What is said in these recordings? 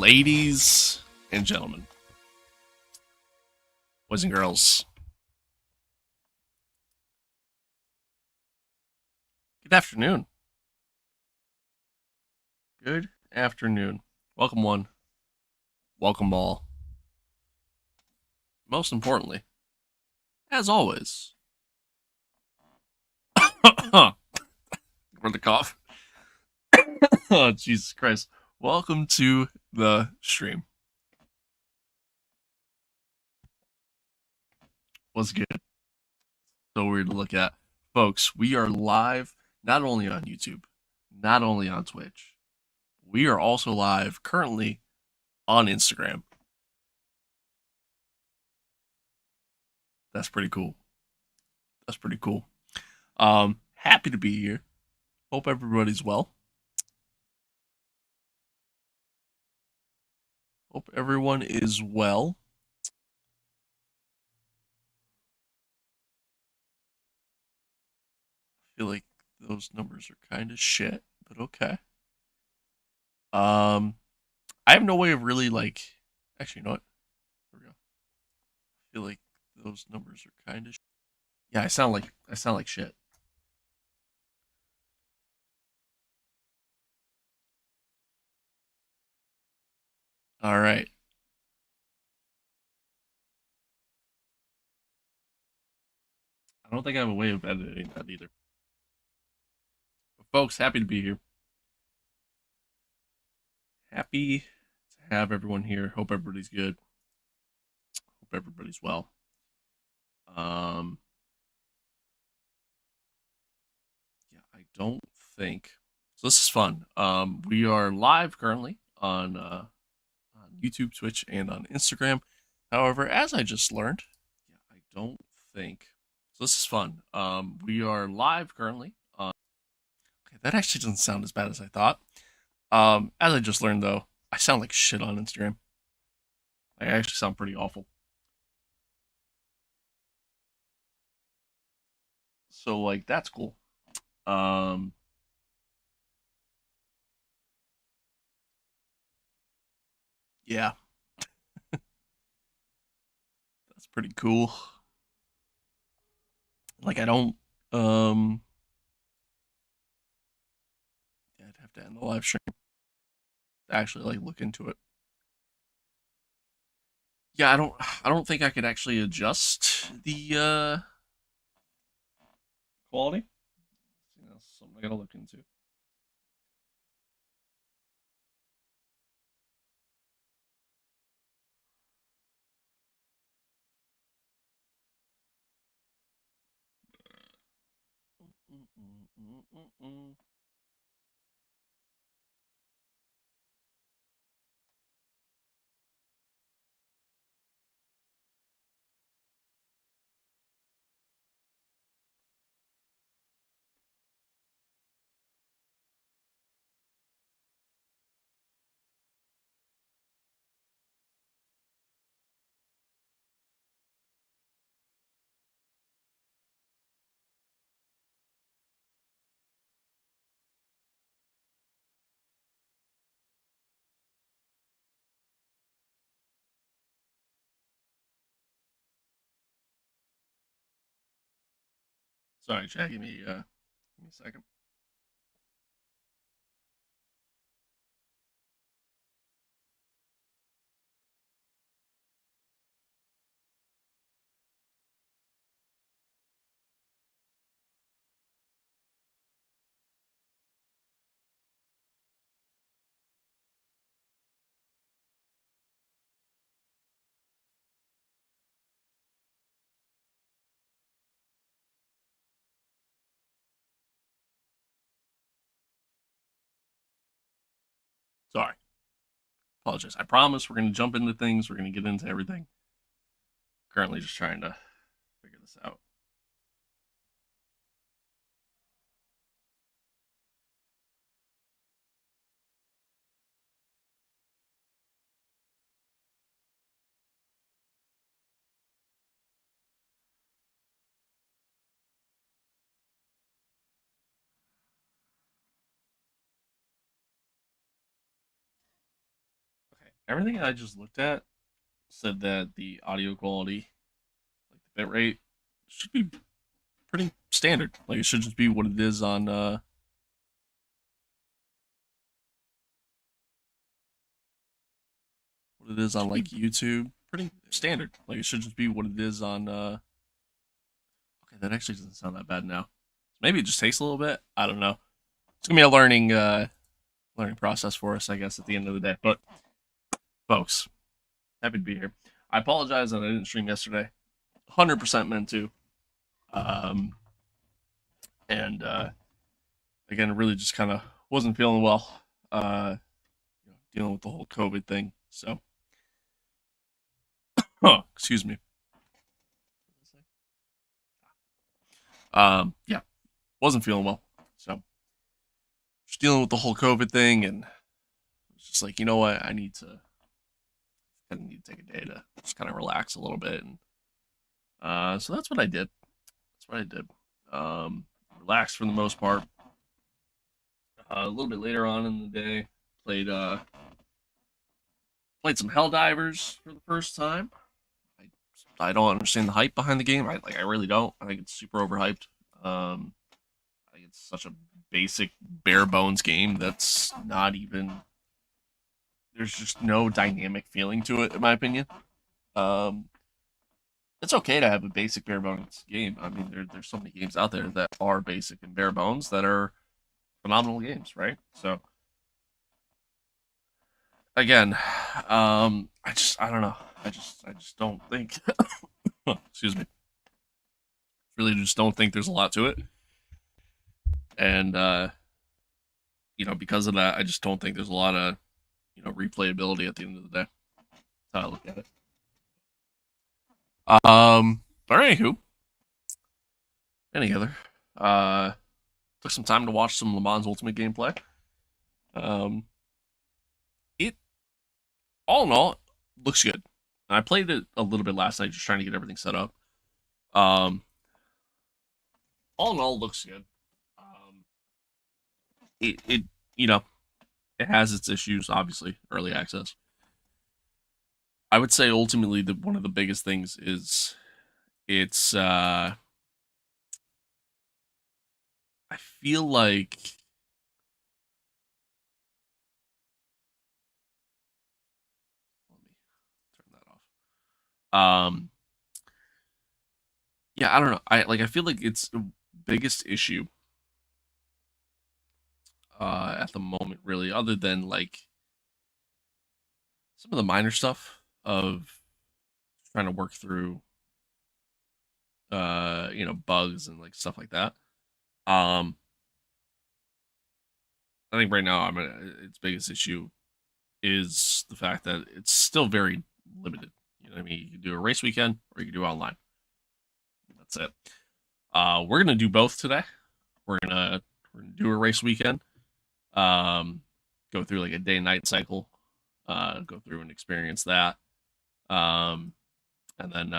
Ladies and gentlemen, boys and girls, good afternoon. Good afternoon. Welcome one, welcome all. Most importantly, as always, for the cough. Oh, Jesus Christ. Welcome to the stream. What's good? So weird to look at. Folks, we are live not only on YouTube, not only on Twitch, we are also live currently on Instagram. That's pretty cool. That's pretty cool. Happy to be here. Hope everybody's well. Hope everyone is well. I feel like those numbers are kind of shit, but okay. Um, I have no way of really like. Actually, you know what? There we go. I feel like those numbers are kind of. Yeah, I sound like shit. All right. I don't think I have a way of editing that either. But folks, happy to be here. Happy to have everyone here. Hope everybody's good. Hope everybody's well. Um, yeah, I don't think so. This is fun. We are live currently on YouTube, Twitch, and on Instagram. However, as I just learned, yeah, I don't think so. This is fun. We are live currently. Okay, that actually doesn't sound as bad as I thought. As I just learned, though, I sound like shit on Instagram. I actually sound pretty awful. So, like, that's cool. Um, yeah, that's pretty cool. Like, I don't. Um, yeah, I'd have to end the live stream to actually like look into it. Yeah, I don't. I don't think I could actually adjust the quality. That's something I gotta look into. Sorry, Chad. Give me a second. Sorry. Apologize. I promise we're gonna jump into things. We're gonna get into everything. Currently, just trying to figure this out. Okay. everything I just looked at said that the audio quality, like the bit rate, should be pretty standard. Like it should just be what it is on like YouTube. Pretty standard. Like it should just be what it is on okay, that actually doesn't sound that bad now. Maybe it just takes a little bit. I don't know. It's gonna be a learning process for us, I guess, at the end of the day. But folks, happy to be here. I apologize that I didn't stream yesterday. 100% meant to. Um, and again, really just kind of wasn't feeling well. Dealing with the whole COVID thing. So, excuse me. Yeah, wasn't feeling well. So, just dealing with the whole COVID thing, and it's just like, you know what, I kind of need to take a day to just kind of relax a little bit, and so that's what I did. That's what I did. Relaxed for the most part. A little bit later on in the day, played played some Helldivers for the first time. I, I don't understand the hype behind the game. I really don't. I think it's super overhyped. I think it's such a basic, bare bones game that's not even. There's just no dynamic feeling to it, in my opinion. Um, it's okay to have a basic bare bones game. I mean, there's so many games out there that are basic and bare bones that are phenomenal games, right? So again, I don't know. I just don't think. Excuse me. Really, just don't think there's a lot to it, and because of that, I just don't think there's a lot of replayability at the end of the day. That's how I look at it. But anywho, any other, uh, took some time to watch some Le Mans Ultimate gameplay. Um, it all in all looks good. And I played it a little bit last night, just trying to get everything set up. Um, all in all looks good. Um, it you know it has its issues, obviously, early access. I would say ultimately that one of the biggest things is it's I feel like let me turn that off. Yeah, I don't know. I feel like it's the biggest issue at the moment, really, other than like some of the minor stuff of trying to work through bugs and like stuff like that. Um I think right now its biggest issue is the fact that it's still very limited. You know what I mean? You can do a race weekend or you can do online. That's it. We're gonna do both today. We're gonna do a race weekend. Um, go through like a day and night cycle. Go through and experience that. Um, and then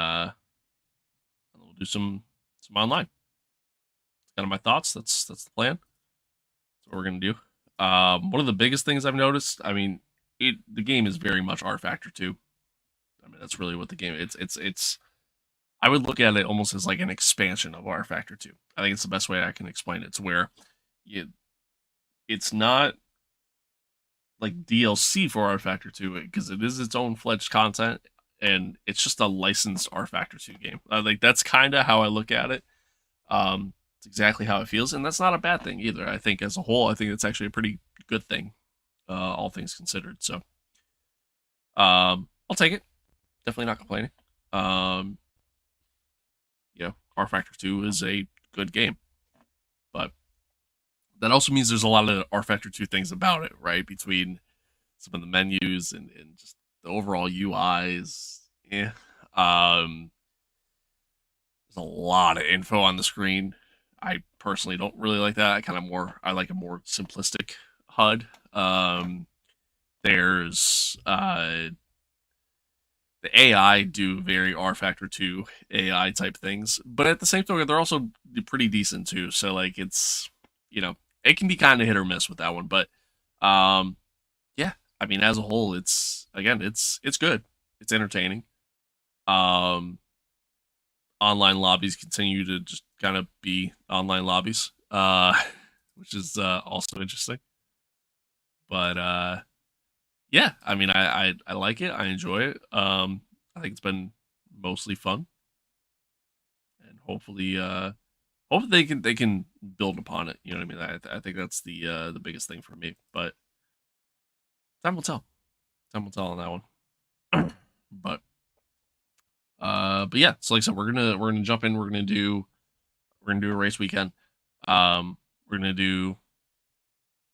we'll do some online. It's kind of my thoughts. That's the plan. That's what we're gonna do. One of the biggest things I've noticed. I mean, the game is very much R Factor 2. I mean, that's really what the game. It's. I would look at it almost as like an expansion of R Factor 2. I think it's the best way I can explain it. To where you, it's not like DLC for R Factor 2 because it is its own fledged content and it's just a licensed R Factor 2 game. Like that's kind of how I look at it. It's exactly how it feels, and that's not a bad thing either. I think as a whole, I think it's actually a pretty good thing, all things considered. So, I'll take it. Definitely not complaining. Um, R Factor 2 is a good game, but that also means there's a lot of R Factor 2 things about it, right? Between some of the menus and just the overall UIs. Yeah. There's a lot of info on the screen. I personally don't really like that. I like a more simplistic HUD. There's the AI do very R Factor 2 AI type things, but at the same time they're also pretty decent too. So like it can be kind of hit or miss with that one, but um yeah, I mean as a whole again, it's good. It's entertaining. Um, Online lobbies continue to just kind of be online lobbies, which is also interesting. But yeah, I mean, I like it. I enjoy it. I think it's been mostly fun, and hopefully they can build upon it. You know what I mean? I think that's the biggest thing for me. But time will tell. Time will tell on that one. But yeah. So like I said, we're gonna jump in. We're gonna do a race weekend. We're gonna do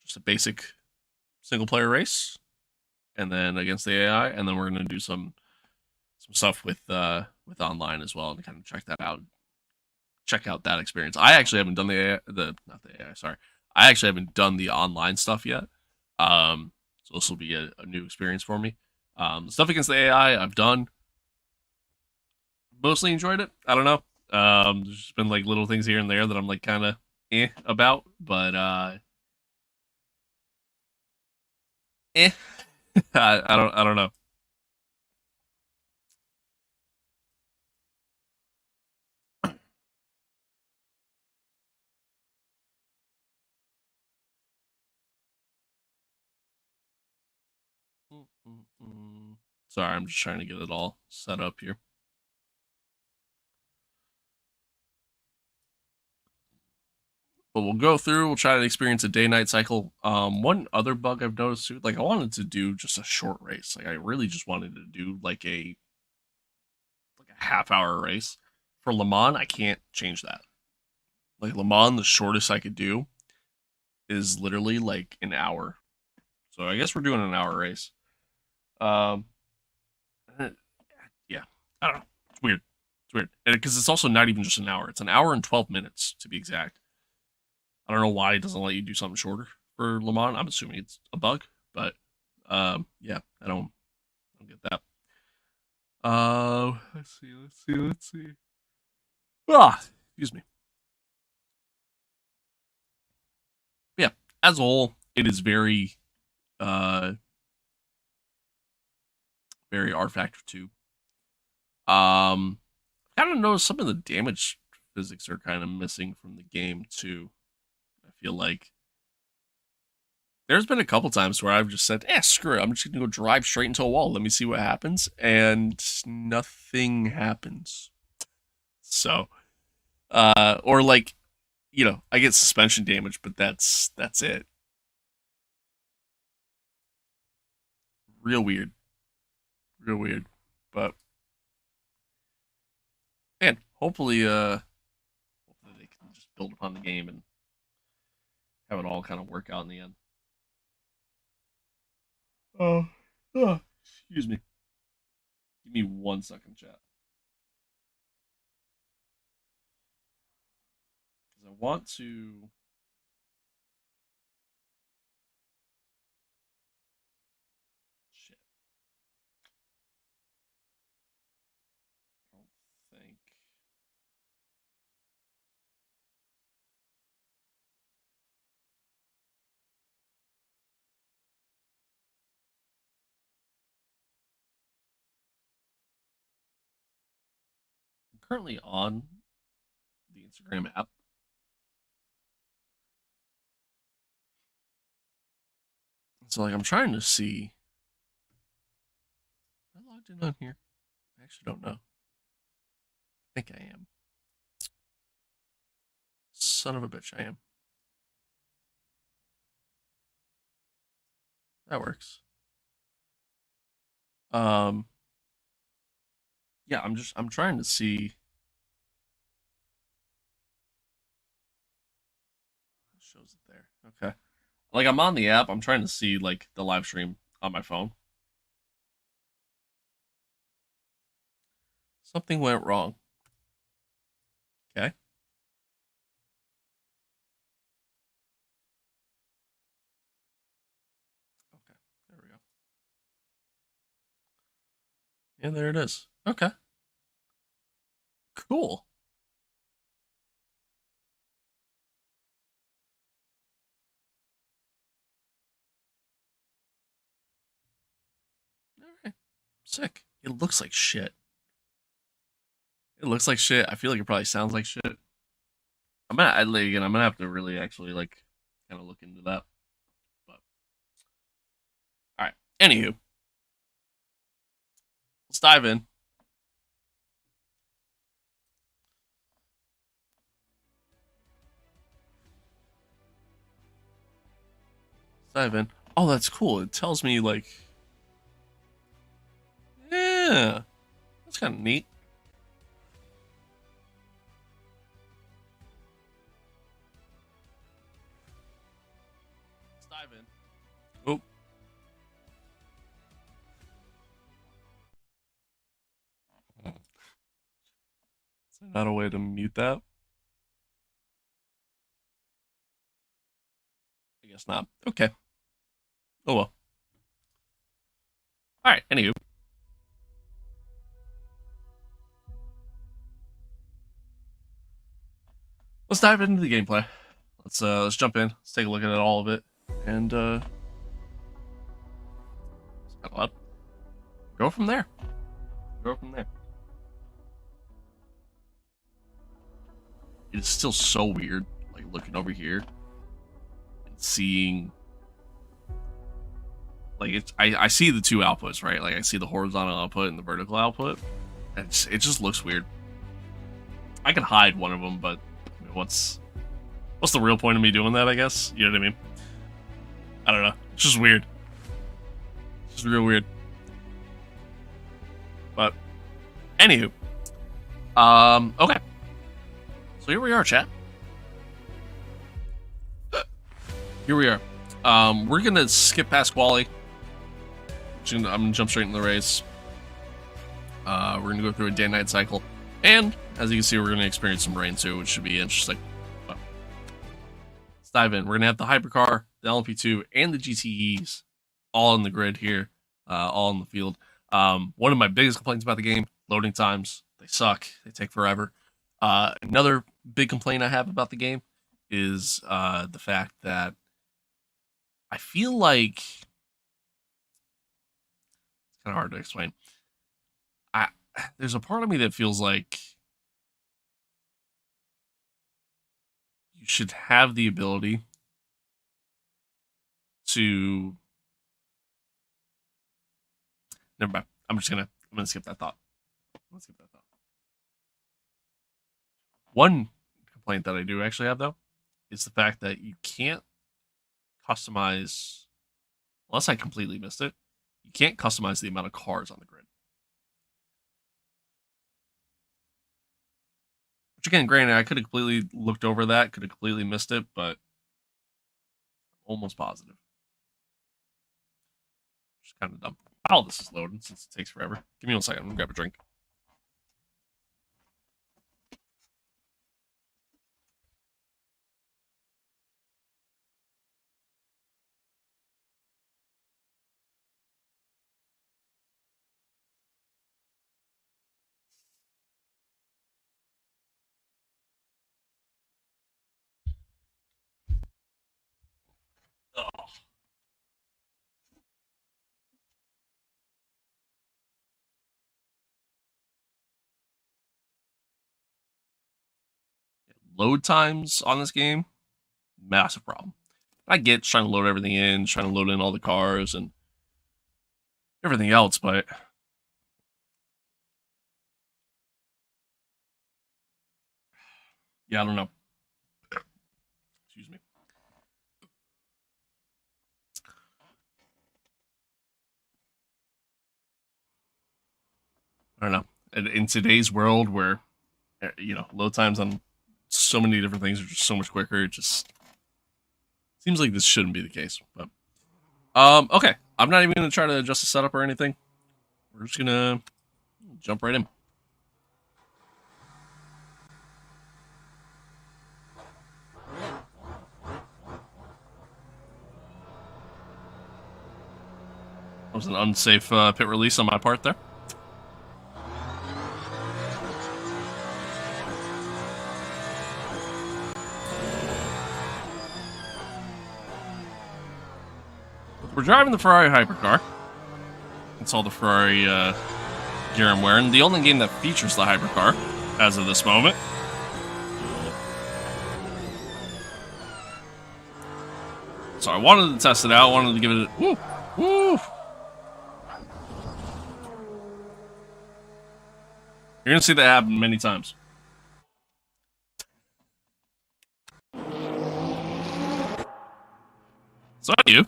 just a basic single player race, and then against the AI, and then we're gonna do some stuff with online as well, to kind of check out that experience. I actually haven't done the AI, the not the AI, sorry. I actually haven't done the online stuff yet. So this will be a new experience for me. Stuff against the AI I've done, mostly enjoyed it. I don't know. There's just been like little things here and there that I'm like kind of about, but eh. I don't know. Sorry, I'm just trying to get it all set up here. But we'll go through. We'll try to experience a day-night cycle. One other bug I've noticed too, like I wanted to do just a short race. Like I really just wanted to do like a half-hour race. For Le Mans, I can't change that. Like Le Mans, the shortest I could do is literally like an hour. So I guess we're doing an hour race. Um, yeah, I don't know. It's weird. It's weird because it's also not even just an hour. It's an hour and 12 minutes to be exact. I don't know why it doesn't let you do something shorter for Le Mans. I'm assuming it's a bug, but yeah, I don't get that. Let's see. Ah, excuse me. Yeah, as a whole, it is uh, very R Factor 2. Um, kind of noticed some of the damage physics are kind of missing from the game too. I feel like there's been a couple times where I've just said, "Eh, screw it. I'm just gonna go drive straight into a wall. Let me see what happens," and nothing happens. So, or like, I get suspension damage, but that's it. Real weird, real weird. But man, hopefully they can just build upon the game and have it all kind of work out in the end. Oh, excuse me. Give me 1 second, chat, because I want to. Shit, I don't think. I'm currently on the Instagram app, so like I'm trying to see. Am I logged in on here? I actually don't know. I think I am. Son of a bitch, I am. That works. Um, yeah, I'm trying to see. It shows it there. Okay. Like I'm on the app. I'm trying to see like the live stream on my phone. Something went wrong. Okay. Okay. There we go. And there it is. Okay. Cool. Sick. It looks like shit. It looks like shit. I feel like it probably sounds like shit. Again, I'm gonna have to really actually like kind of look into that. But all right. Anywho, let's dive in. Let's dive in. Oh, that's cool. It tells me like, yeah, that's kind of neat. Let's dive in. Oh, is there not a way to mute that? I guess not. Okay. Oh well. All right. Anywho, let's dive into the gameplay. Let's jump in. Let's take a look at all of it, and go from there. Go from there. It's still so weird, like looking over here and seeing, like I see the two outputs, right? Like I see the horizontal output and the vertical output, and it just looks weird. I can hide one of them, but I mean, what's the real point of me doing that? I guess you know what I mean. I don't know. It's just weird. It's just real weird. But anywho, okay. So here we are, chat. Here we are. We're gonna skip past quali. I'm gonna jump straight into the race. We're gonna go through a day-night cycle, and as you can see, we're gonna experience some rain too, which should be interesting. But let's dive in. We're gonna have the hypercar, the LMP2, and the GTEs all in the grid here, all in the field. One of my biggest complaints about the game: loading times. They suck. They take forever. Another big complaint I have about the game is the fact that I feel like it's kind of hard to explain. There's a part of me that feels like you should have the ability to. Never mind. I'm gonna skip that thought. One complaint that I do actually have, though, is the fact that you can't customize, unless I completely missed it, you can't customize the amount of cars on the grid. Which, again, granted, I could have completely looked over that, could have completely missed it, but I'm almost positive. Which is kind of dumb. While this is loading, since it takes forever. Give me 1 second, I'm gonna grab a drink. Oh. Load times on this game, massive problem. I get trying to load everything in, trying to load in all the cars and everything else, but yeah, I don't know. Excuse me. I don't know. In today's world where, load times on so many different things are just so much quicker, it just seems like this shouldn't be the case. But okay. I'm not even gonna try to adjust the setup or anything. We're just gonna jump right in. That was an unsafe pit release on my part there. We're driving the Ferrari hypercar. It's all the Ferrari gear I'm wearing. The only game that features the hypercar as of this moment. So I wanted to test it out. I wanted to give it a... Woo! Woo! You're going to see that happen many times. So I do.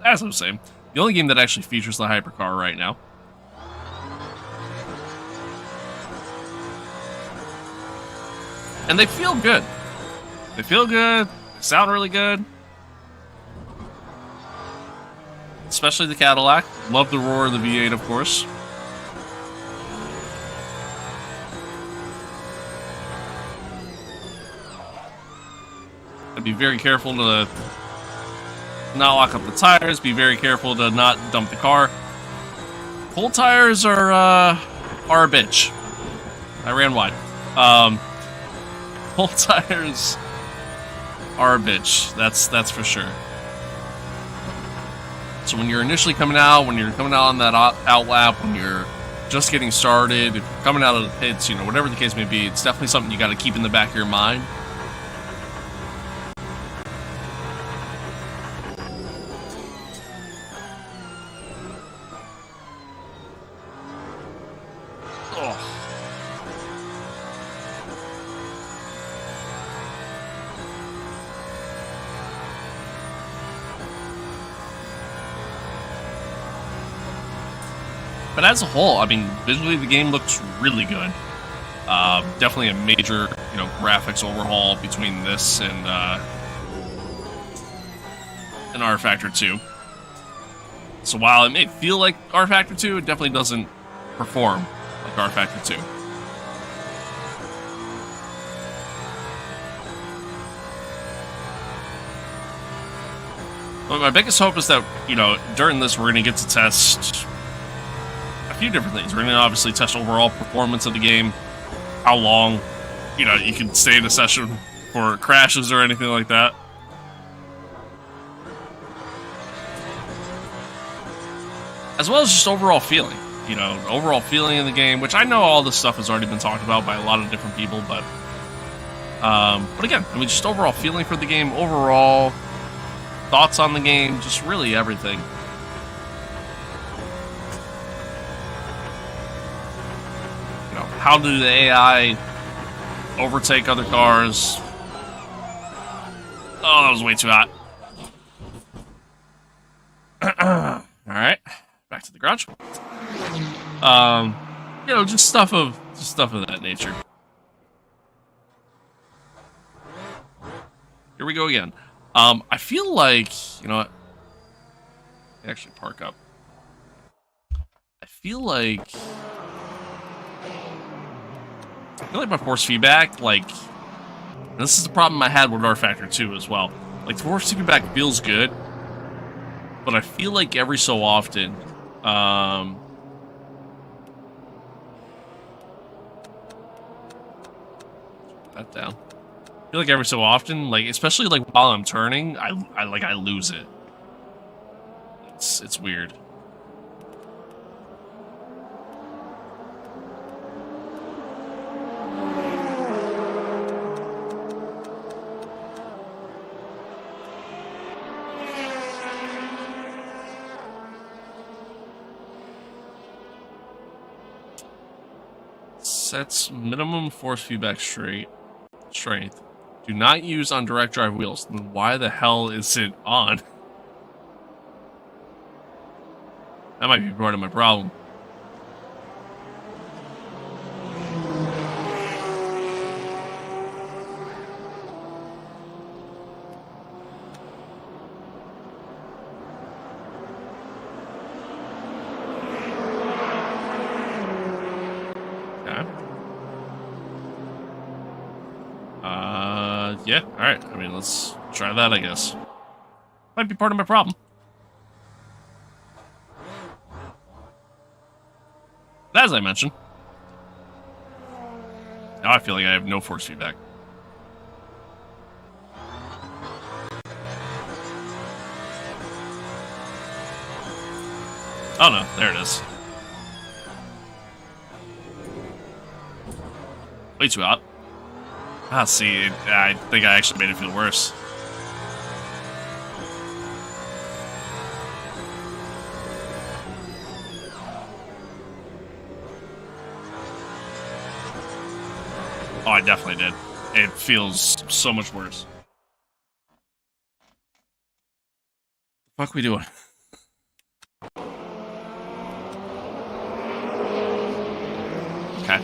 As I was saying, the only game that actually features the hypercar right now. And they feel good. They feel good. They sound really good. Especially the Cadillac. Love the roar of the V8, of course. I'd be very careful to not lock up the tires. Be very careful to not dump the car. Cold tires are a bitch. I ran wide. Cold tires are a bitch. That's for sure. So when you're initially coming out, when you're coming out on that out lap, when you're just getting started, if you're coming out of the pits, you know, whatever the case may be, it's definitely something you got to keep in the back of your mind. But as a whole, I mean, visually the game looks really good. Definitely a major, you know, graphics overhaul between this and rFactor 2. So while it may feel like rFactor 2, it definitely doesn't perform like rFactor 2. But my biggest hope is that, you know, during this we're going to get to test a few different things. We're going to obviously test overall performance of the game, how long, you know, you can stay in a session for crashes or anything like that. As well as just overall feeling, you know, overall feeling in the game, which I know all this stuff has already been talked about by a lot of different people, but again, I mean, just overall feeling for the game, overall thoughts on the game, just really everything. You know, how do the AI overtake other cars? Oh, that was way too hot. Alright, back to the garage. You know, just stuff of that nature. Here we go again. I feel like, you know what? Actually, park up. I feel like my force feedback, like, this is the problem I had with rFactor 2 as well. Like, the force feedback feels good, but I feel like every so often, that down. I feel like every so often, like, especially like while I'm turning, I lose it. It's weird. Sets minimum force feedback strength. Do not use on direct drive wheels. Then why the hell is it on? That might be part of my problem. Yeah, alright. I mean, let's try that, I guess. Might be part of my problem. But as I mentioned, Now I feel like I have no force feedback. Oh no, there it is. Way too hot. Ah, see, I think I actually made it feel worse. Oh, I definitely did. It feels so much worse. What the fuck are we doing? Okay.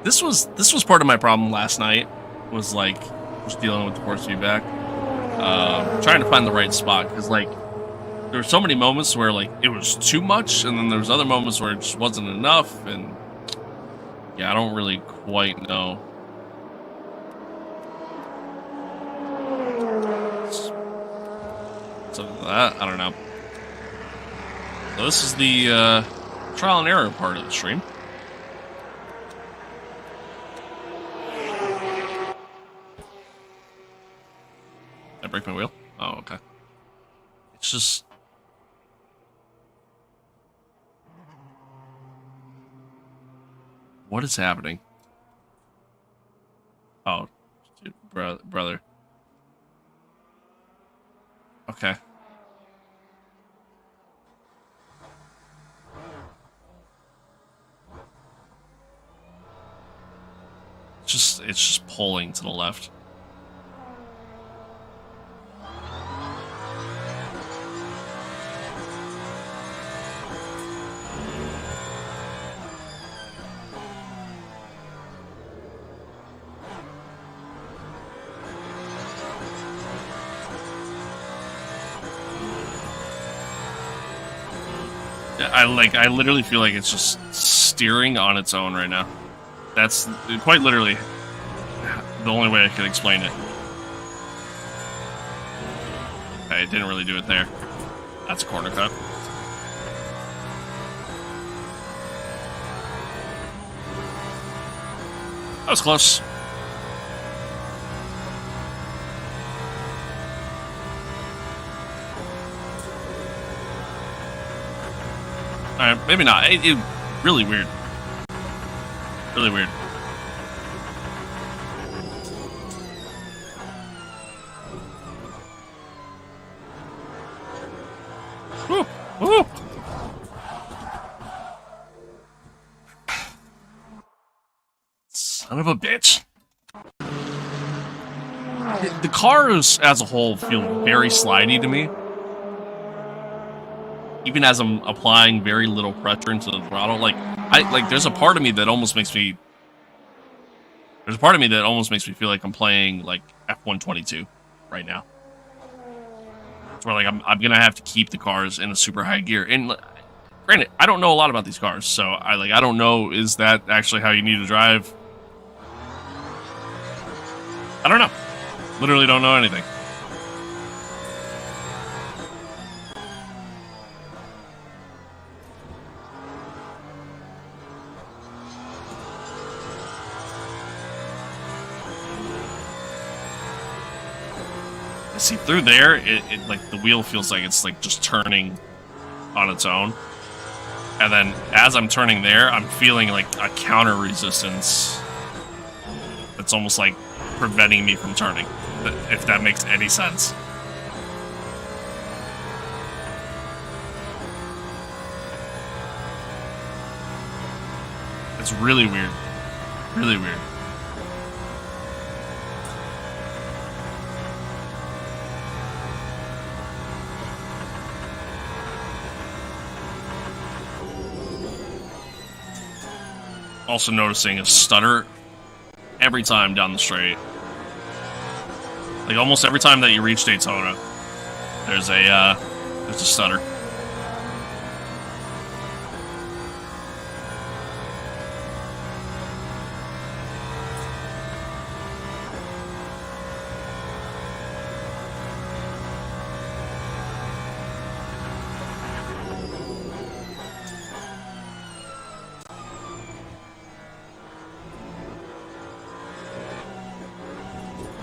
This was part of my problem last night. Was like just dealing with the force feedback, trying to find the right spot because like there were so many moments where like it was too much, and then there was other moments where it just wasn't enough, and yeah, I don't really quite know. So that I don't know. So this is the trial and error part of the stream. Did I break my wheel? Oh, okay. It's just... What is happening? Oh, dude, brother. Okay. It's just pulling to the left. I literally feel like it's just steering on its own right now. That's quite literally the only way I could explain it. Okay, it didn't really do it there. That's a corner cut. That was close. Alright, maybe not. It really weird. Really weird. Woo! Woo! Son of a bitch. The cars as a whole feel very slidey to me. Even as I'm applying very little pressure into the throttle, there's a part of me that almost makes me. There's a part of me that almost makes me feel like I'm playing like F122 right now. It's where like I'm gonna have to keep the cars in a super high gear. And granted, I don't know a lot about these cars, so I don't know, is that actually how you need to drive? I don't know. Literally don't know anything. See, through there, it like the wheel feels like it's like just turning on its own. And then as I'm turning there, I'm feeling like a counter resistance that's almost like preventing me from turning, if that makes any sense. It's really weird. Really weird. Also noticing a stutter every time down the straight. Like almost every time that you reach Daytona, there's a stutter.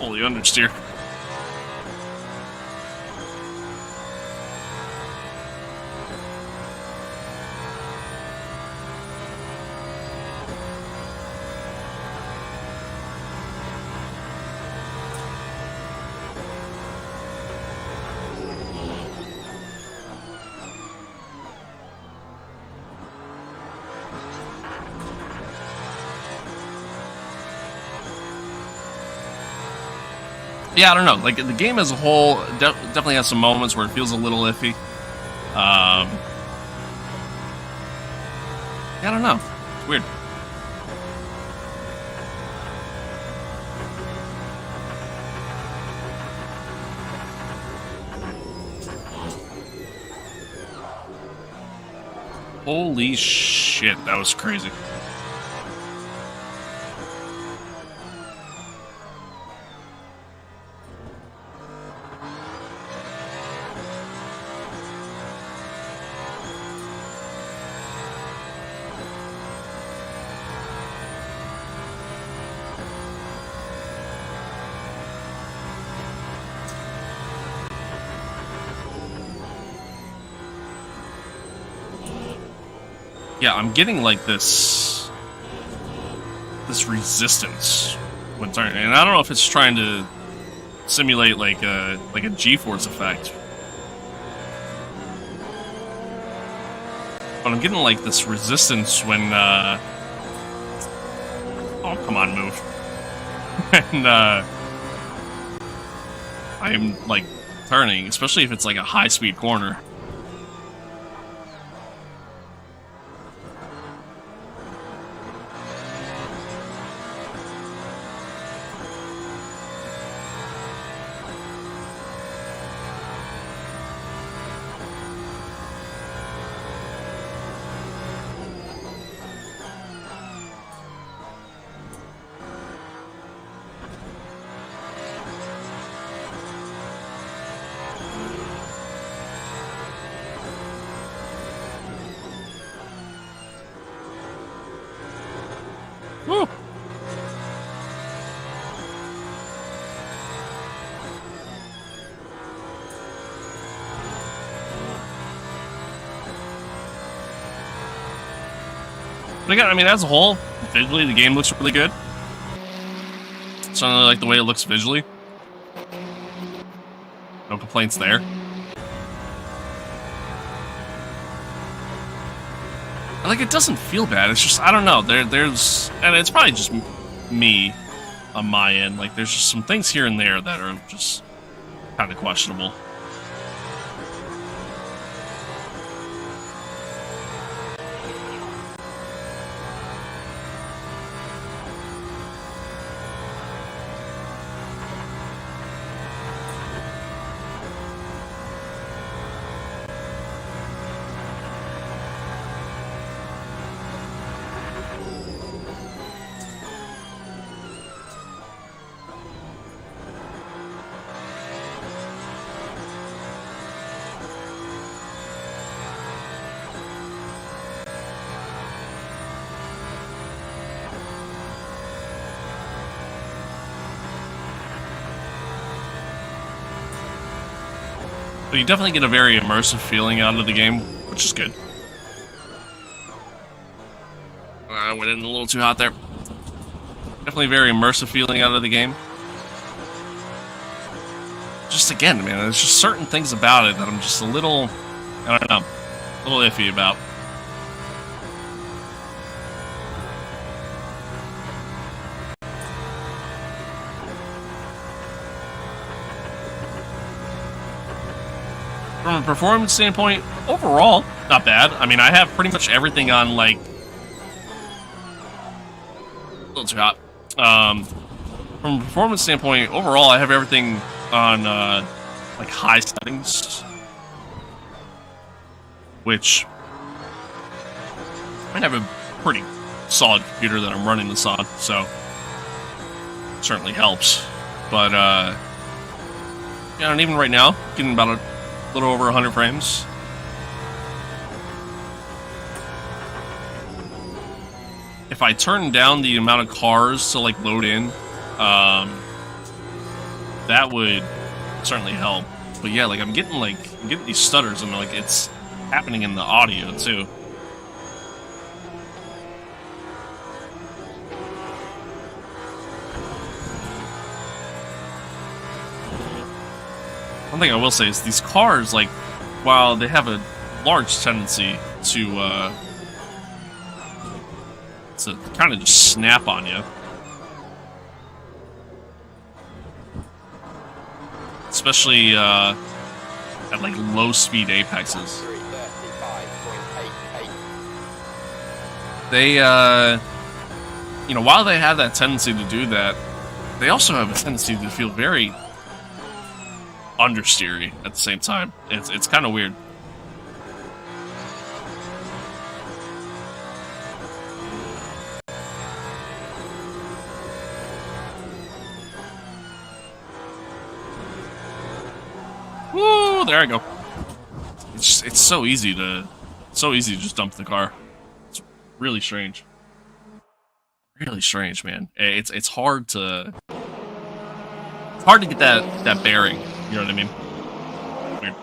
Fully understeer. Yeah, I don't know. Like, the game as a whole definitely has some moments where it feels a little iffy. Yeah, I don't know. It's weird. Holy shit, that was crazy. Yeah, I'm getting like this resistance when turning, and I don't know if it's trying to simulate like a G-force effect, but I'm getting like this resistance when oh, come on, move. When I'm like turning, especially if it's like a high-speed corner. Woo! But again, I mean, as a whole, visually, the game looks really good. Certainly like the way it looks visually. No complaints there. Like, it doesn't feel bad. It's just, I don't know. There's, and it's probably just me on my end. Like, there's just some things here and there that are just kind of questionable. But you definitely get a very immersive feeling out of the game, which is good. I went in a little too hot there. Definitely a very immersive feeling out of the game. Just again, man, there's just certain things about it that I'm just a little, I don't know, a little iffy about. From a performance standpoint, overall, not bad. I mean, I have pretty much everything on, like, a little too hot. From a performance standpoint, overall, I have everything on, like, high settings. Which, I have a pretty solid computer that I'm running this on, so it certainly helps. But, yeah, and even right now, getting about a little over 100 frames. If I turn down the amount of cars to like load in, that would certainly help. But yeah, like I'm getting these stutters, and like it's happening in the audio too. One thing I will say is these cars, like, while they have a large tendency to kind of just snap on you, especially at like low speed apexes. They you know, while they have that tendency to do that, they also have a tendency to feel very understeery at the same time. It's kind of weird. Woo! There I go. It's so easy to just dump the car. It's really strange. Really strange, man. It's hard to get that bearing. You know what I mean? Weird.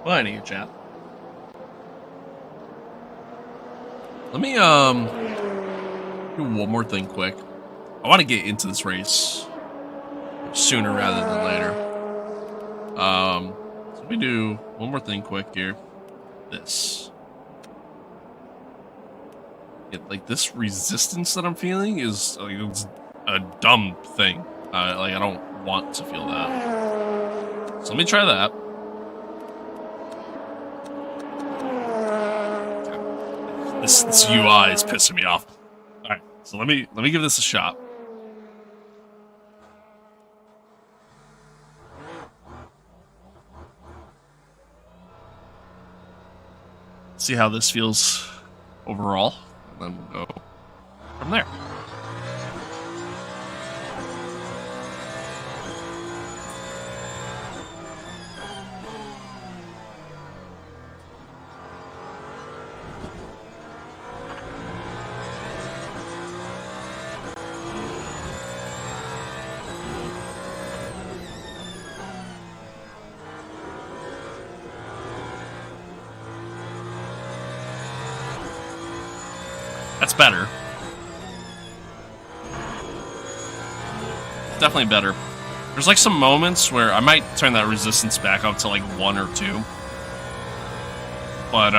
Well, anyway, chat. Let me do one more thing quick. I want to get into this race sooner rather than later. So let me do one more thing quick here. This. Like this resistance that I'm feeling is like, it's a dumb thing. Like I don't want to feel that. So let me try that. This UI is pissing me off. All right, so let me give this a shot. See how this feels overall, and then we'll go from there. That's better. Definitely better. There's like some moments where I might turn that resistance back up to like 1 or 2. But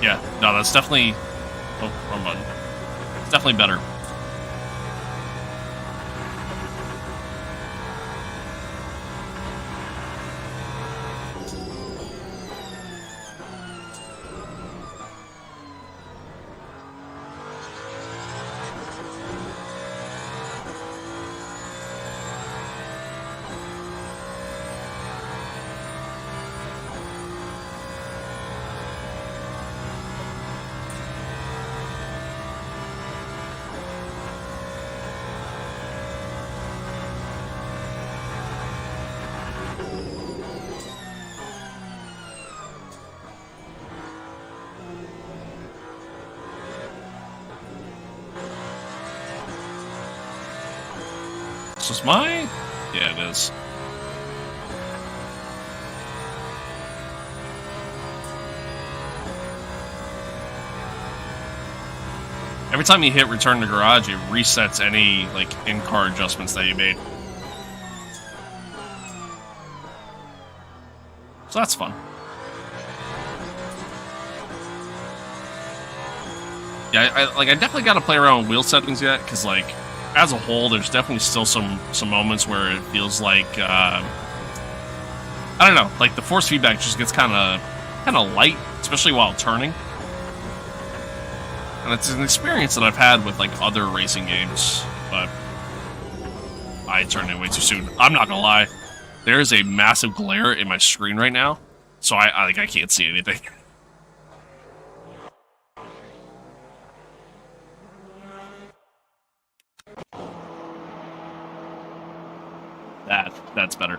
yeah, no, that's definitely, oh, wrong button. It's definitely better. This is mine? Yeah, it is. every time you hit return to garage, it resets any like in-car adjustments that you made. So that's fun. Yeah, I definitely got to play around with wheel settings yet, because like as a whole, there's definitely still some moments where it feels like I don't know, like the force feedback just gets kind of light, especially while turning. And it's an experience that I've had with like other racing games, but I turned it way too soon. I'm not gonna lie, there is a massive glare in my screen right now, so I can't see anything. That's better.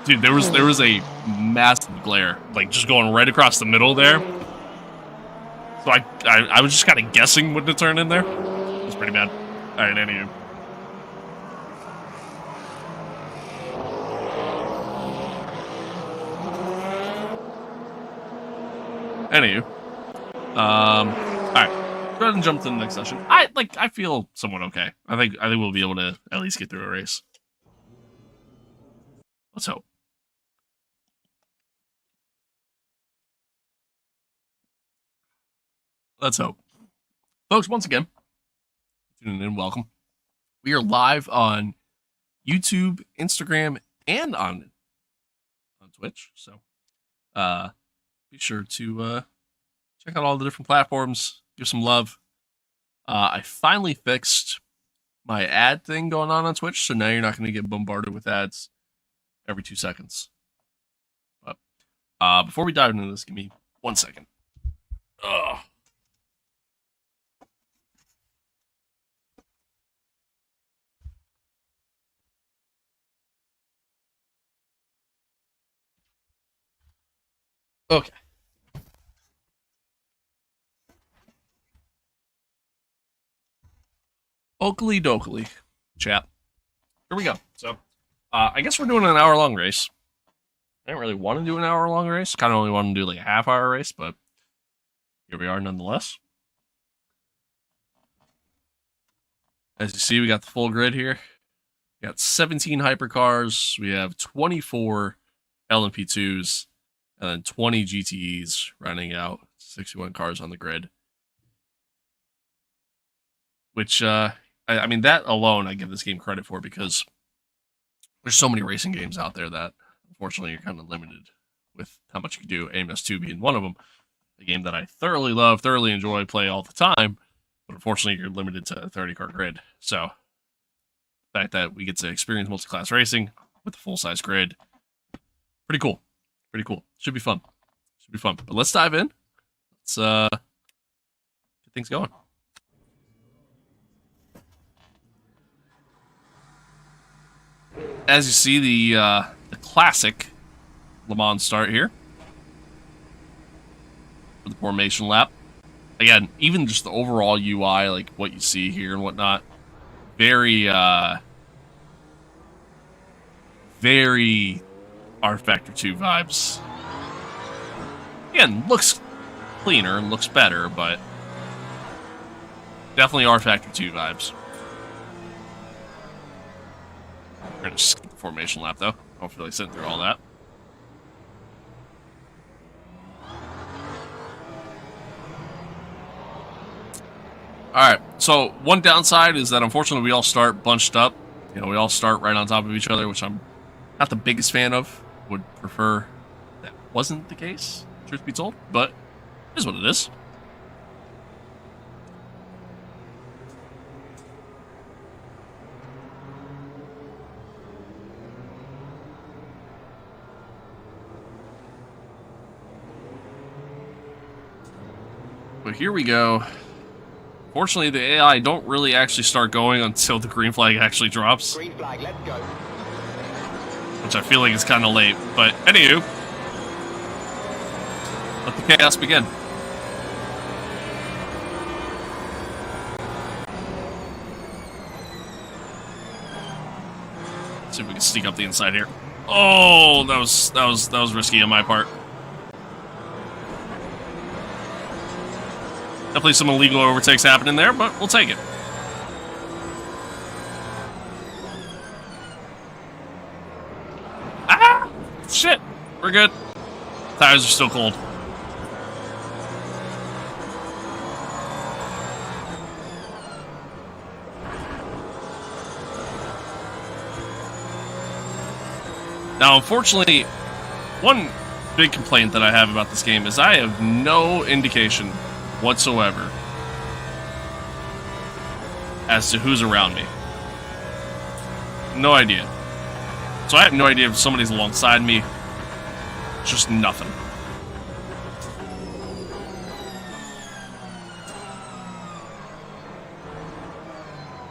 Dude, there was a massive glare, like just going right across the middle there. So I was just kind of guessing what to turn in there. It was pretty bad. Alright, anywho. Alright. Go ahead and jump to the next session. I feel somewhat okay. I think we'll be able to at least get through a race. Let's hope. Let's hope. Folks, once again, tuning in, welcome. We are live on YouTube, Instagram, and on Twitch. So be sure to check out all the different platforms, give some love. I finally fixed my ad thing going on Twitch, so now you're not going to get bombarded with ads every 2 seconds. But before we dive into this, give me 1 second. Ugh. Okay. Oakley dokley, chat. Here we go. So, I guess we're doing an hour-long race. I didn't really want to do an hour-long race. Kind of only want to do like a half-hour race, but here we are nonetheless. As you see, we got the full grid here. We got 17 hypercars. We have 24 LMP2s, and then 20 GTEs rounding out 61 cars on the grid. Which, I mean, that alone I give this game credit for, because there's so many racing games out there that, unfortunately, you're kind of limited with how much you can do, AMS2 being one of them. A game that I thoroughly love, thoroughly enjoy, play all the time, but unfortunately, you're limited to a 30-car grid. So, the fact that we get to experience multi-class racing with a full-size grid, pretty cool. Pretty cool. Should be fun. Should be fun. But let's dive in. Let's get things going. As you see, the classic Le Mans start here for the formation lap. Again, even just the overall UI, like what you see here and whatnot, very very rFactor 2 vibes. Again, looks cleaner, looks better, but definitely rFactor 2 vibes. We're gonna skip the formation lap though. I don't feel like sitting through all that. Alright, so one downside is that unfortunately we all start bunched up. You know, we all start right on top of each other, which I'm not the biggest fan of. Would prefer that wasn't the case, truth be told, but it is what it is. But here we go. Fortunately, the AI don't really actually start going until the green flag actually drops. Green flag, let's go. Which I feel like is kind of late. But anywho, let the chaos begin. Let's see if we can sneak up the inside here. Oh, that was risky on my part. Definitely some illegal overtakes happening there, but we'll take it. Ah! Shit! We're good. Tires are still cold. Now, unfortunately, one big complaint that I have about this game is I have no indication whatsoever as to who's around me. No idea. So I have no idea if somebody's alongside me. Just nothing.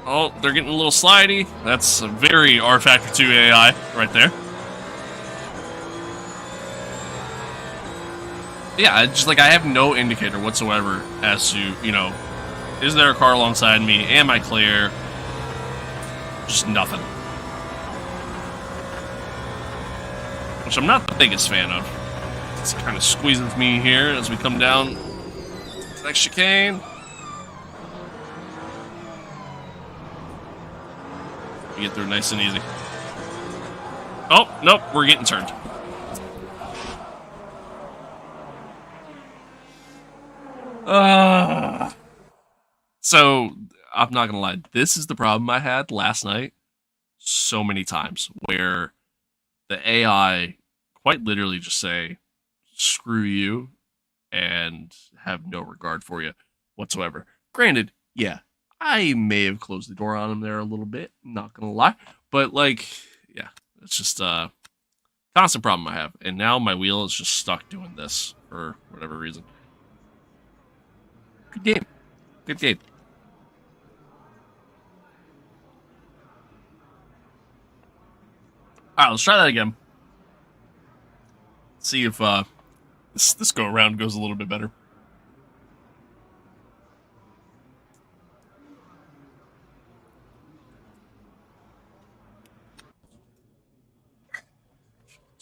Oh, they're getting a little slidey. That's a very R-Factor 2 AI right there. Yeah, just like I have no indicator whatsoever as to, you know, is there a car alongside me? Am I clear? Just nothing. Which I'm not the biggest fan of. It's kind of squeezing me here as we come down the next chicane. We get through nice and easy. Oh, nope, we're getting turned. So, I'm not gonna lie, this is the problem I had last night so many times, where the AI quite literally just say, screw you, and have no regard for you whatsoever. Granted, yeah, I may have closed the door on him there a little bit, not gonna lie, but like, yeah, it's just a constant problem I have, and now my wheel is just stuck doing this for whatever reason. Good game. Good game. Alright, let's try that again. See if this go around goes a little bit better.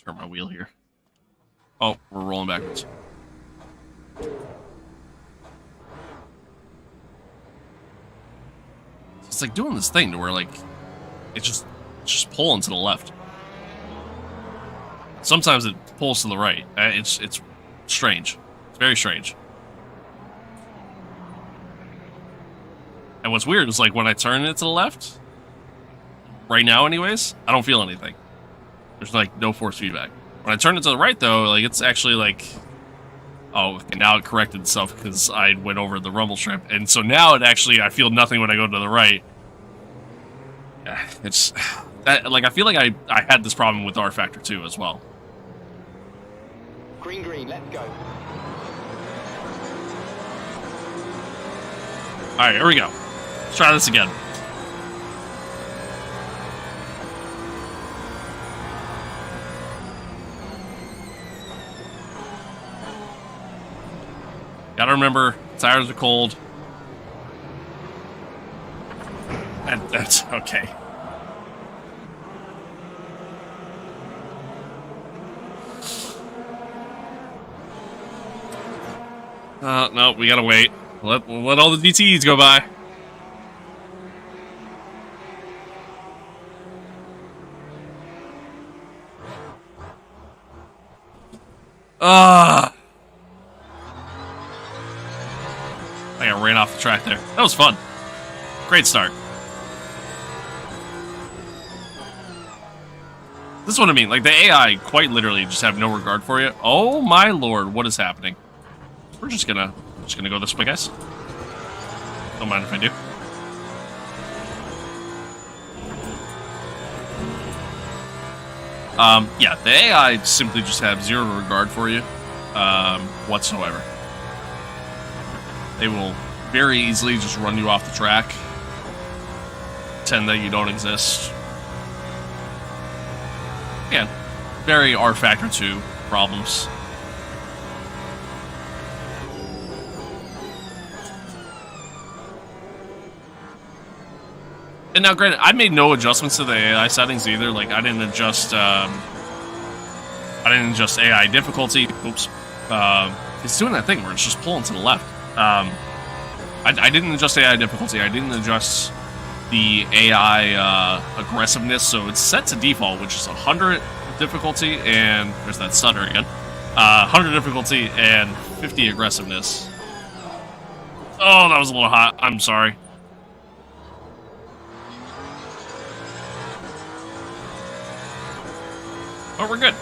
Turn my wheel here. Oh, we're rolling backwards. It's like doing this thing to where like it's just pulling to the left. Sometimes it pulls to the right. It's strange. It's very strange. And what's weird is like when I turn it to the left, right now anyways, I don't feel anything. There's like no force feedback. When I turn it to the right though, like it's actually like, oh, okay, now it corrected itself because I went over the rumble strip. And so now it actually, I feel nothing when I go to the right. Yeah, it's, like I feel like I had this problem with R-Factor 2 as well. Green, green, let's go. Alright, here we go. Let's try this again. Gotta remember, tires are cold. And that's okay. No, we gotta wait. Let all the DTEs go by. I got ran off the track there. That was fun. Great start. This is what I mean. Like, the AI quite literally just have no regard for you. Oh my lord, what is happening? We're just gonna go this way, guys. Don't mind if I do. Yeah, the AI simply just have zero regard for you, whatsoever. They will very easily just run you off the track, pretend that you don't exist. Again, very R-Factor 2 problems. And now, granted, I made no adjustments to the AI settings either. Like, I didn't adjust AI difficulty. Oops. It's doing that thing where it's just pulling to the left. I didn't adjust AI difficulty. I didn't adjust the AI aggressiveness, so it's set to default, which is 100 difficulty, and there's that stutter again. 100 difficulty and 50 aggressiveness. Oh, that was a little hot. I'm sorry. But we're good.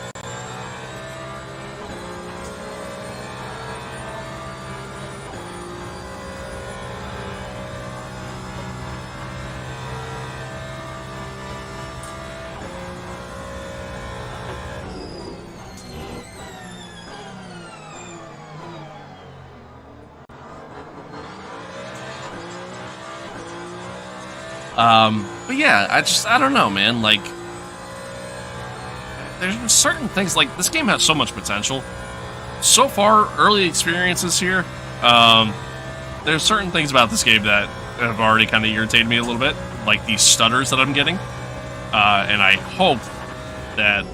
But yeah, I don't know, man. Like, there's certain things, like, this game has so much potential. So far, early experiences here, there's certain things about this game that have already kind of irritated me a little bit, like these stutters that I'm getting. And I hope that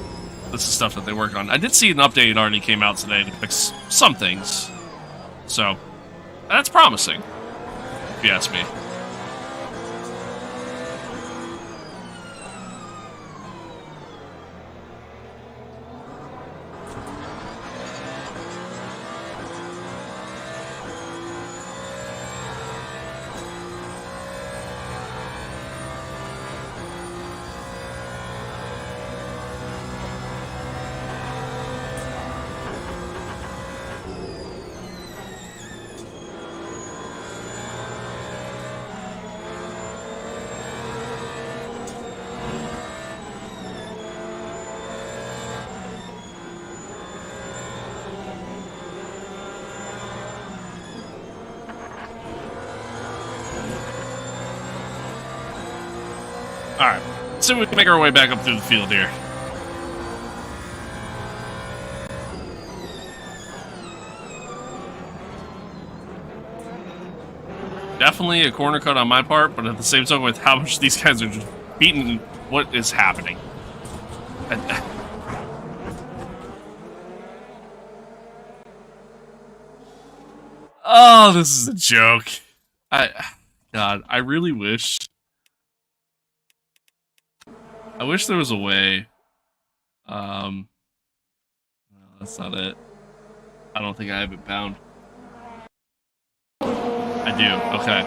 this is stuff that they work on. I did see an update already came out today to fix some things. So, that's promising, if you ask me. Alright, so we can make our way back up through the field here. Definitely a corner cut on my part, but at the same time, with how much these guys are just beating, what is happening? Oh, this is a joke. God, I really wish. I wish there was a way. No, that's not it. I don't think I have it bound. I do. Okay.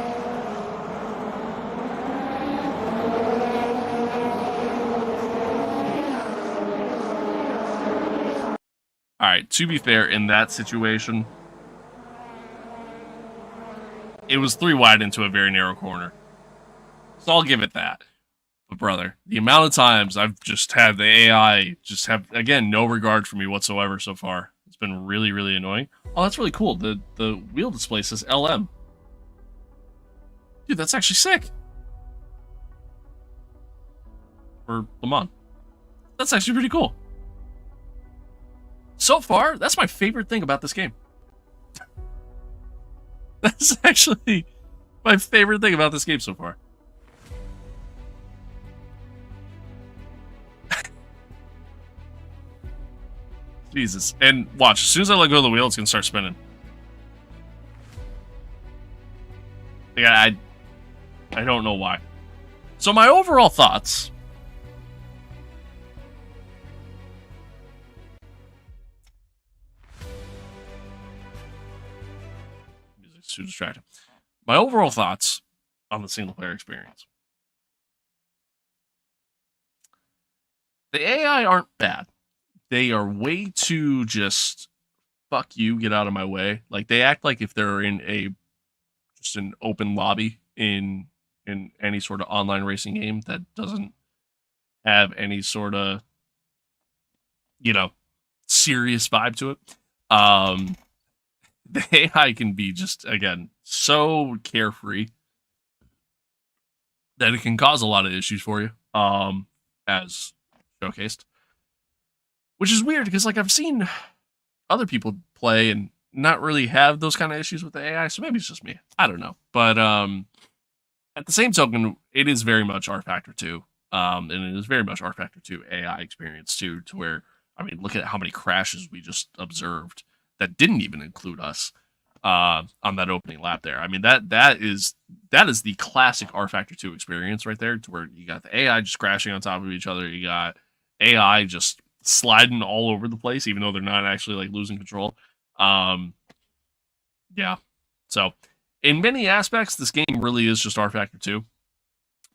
All right. To be fair, in that situation, it was 3 wide into a very narrow corner. So I'll give it that. But brother, the amount of times I've just had the AI just have, again, no regard for me whatsoever so far. It's been really, really annoying. Oh, that's really cool. The wheel display says LM. Dude, that's actually sick. For Le Mans. That's actually pretty cool. So far, that's my favorite thing about this game. That's actually my favorite thing about this game so far. Jesus. And watch, as soon as I let go of the wheel, it's going to start spinning. Yeah, I don't know why. So my overall thoughts. Music's too distracting. My overall thoughts on the single player experience. The AI aren't bad. They are way too just fuck you, get out of my way. Like, they act like if they're in just an open lobby in any sort of online racing game that doesn't have any sort of, serious vibe to it. The AI can be just, again, so carefree that it can cause a lot of issues for you, as showcased. Which is weird, because, like, I've seen other people play and not really have those kind of issues with the AI, so maybe it's just me. I don't know. But at the same token, it is very much rFactor 2. And it is very much rFactor 2 AI experience, too, to where, I mean, look at how many crashes we just observed that didn't even include us. on that opening lap there. I mean that is the classic R Factor 2 experience right there, to where you got the AI just crashing on top of each other, you got AI just sliding all over the place, even though they're not actually like losing control. Um, yeah. So in many aspects, this game really is just R Factor 2,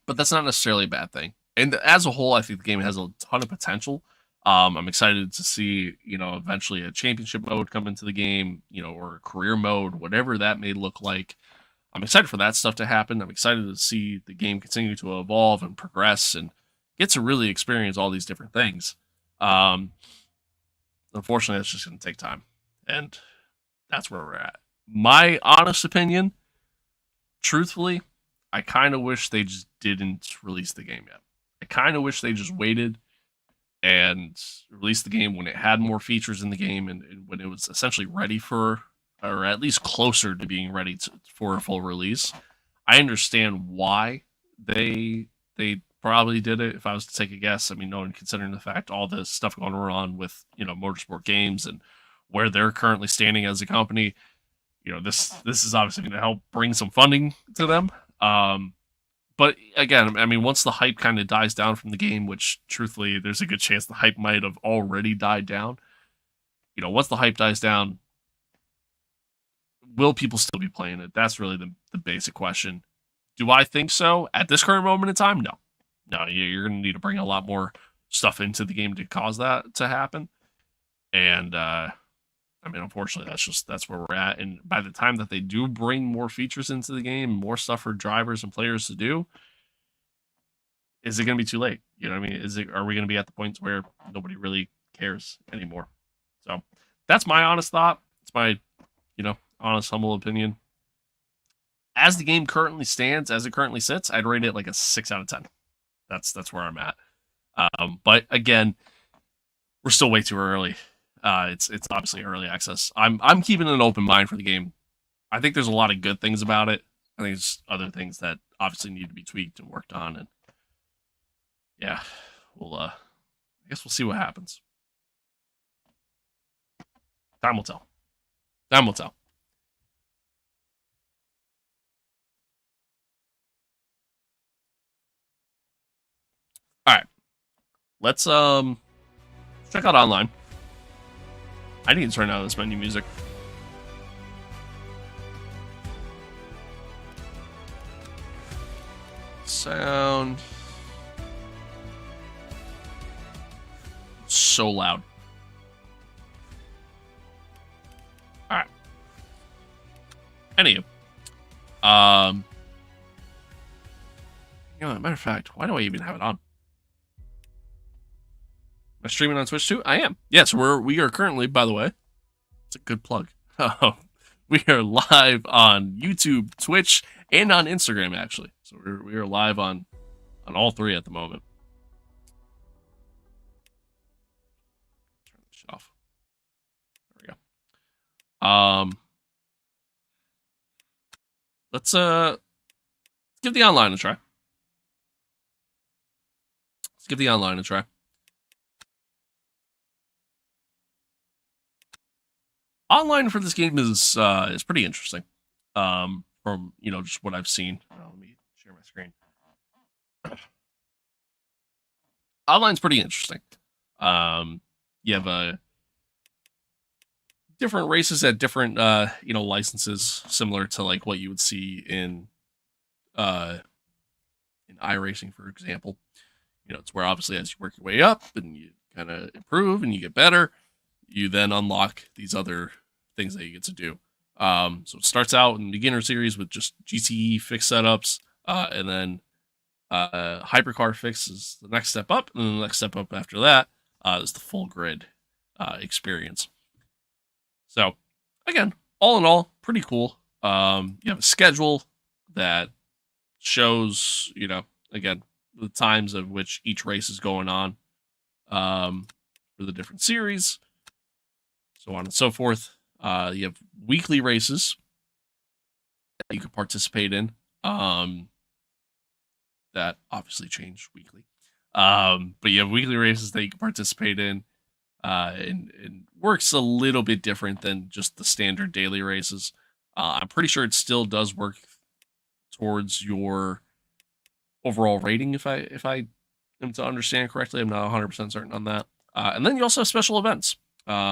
but that's not necessarily a bad thing. And as a whole, I think the game has a ton of potential. I'm excited to see, eventually a championship mode come into the game, or a career mode, whatever that may look like. I'm excited for that stuff to happen. I'm excited to see the game continue to evolve and progress and get to really experience all these different things. Um, Unfortunately, it's just going to take time. And that's where we're at. My honest opinion, truthfully, I kind of wish they just didn't release the game yet. I kind of wish they just waited and released the game when it had more features in the game, and when it was essentially ready for, or at least closer to being ready for a full release. I understand why they probably did it. If I was to take a guess, I mean, no one considering the fact all the stuff going on with Motorsport Games and where they're currently standing as a company, this is obviously going to help bring some funding to them. But again, I mean, once the hype kind of dies down from the game, which truthfully, there's a good chance the hype might have already died down. Once the hype dies down, will people still be playing it? That's really the basic question. Do I think so? At this current moment in time, no. No, you're going to need to bring a lot more stuff into the game to cause that to happen. And, I mean, unfortunately, that's where we're at. And by the time that they do bring more features into the game, more stuff for drivers and players to do, is it going to be too late? You know what I mean? Are we going to be at the point where nobody really cares anymore? So that's my honest thought. It's my, honest, humble opinion. As the game currently stands, as it currently sits, I'd rate it like a 6 out of 10. That's where I'm at. But again, we're still way too early. It's obviously early access. I'm keeping an open mind for the game. I think there's a lot of good things about it. I think there's other things that obviously need to be tweaked and worked on. And yeah, I guess we'll see what happens. Time will tell. Time will tell. All right, let's check out online. I need to turn out this menu music. Sound so loud. All right. Anywho, matter of fact, why do I even have it on? Am I streaming on Twitch too? I am. Yes, we are currently, by the way, it's a good plug. We are live on YouTube, Twitch, and on Instagram, actually. So we are live on all three at the moment. Turn this shit off. There we go. Let's give the online a try. Let's give the online a try. Online for this game is pretty interesting. From just what I've seen. Let me share my screen. Online's pretty interesting. You have different races at different licenses, similar to like what you would see in iRacing, for example. It's where obviously as you work your way up and you kind of improve and you get better, you then unlock these other things that you get to do. So it starts out in the beginner series with just GTE fixed setups, and then Hypercar fix is the next step up, and then the next step up after that is the full grid experience. So again, all in all, pretty cool. You have a schedule that shows, again, the times of which each race is going on for the different series, so on and so forth. You have weekly races that you can participate in, that obviously change weekly. But you have weekly races that you can participate in, and works a little bit different than just the standard daily races. I'm pretty sure it still does work towards your overall rating, if I am to understand correctly. I'm not 100% certain on that. And then you also have special events,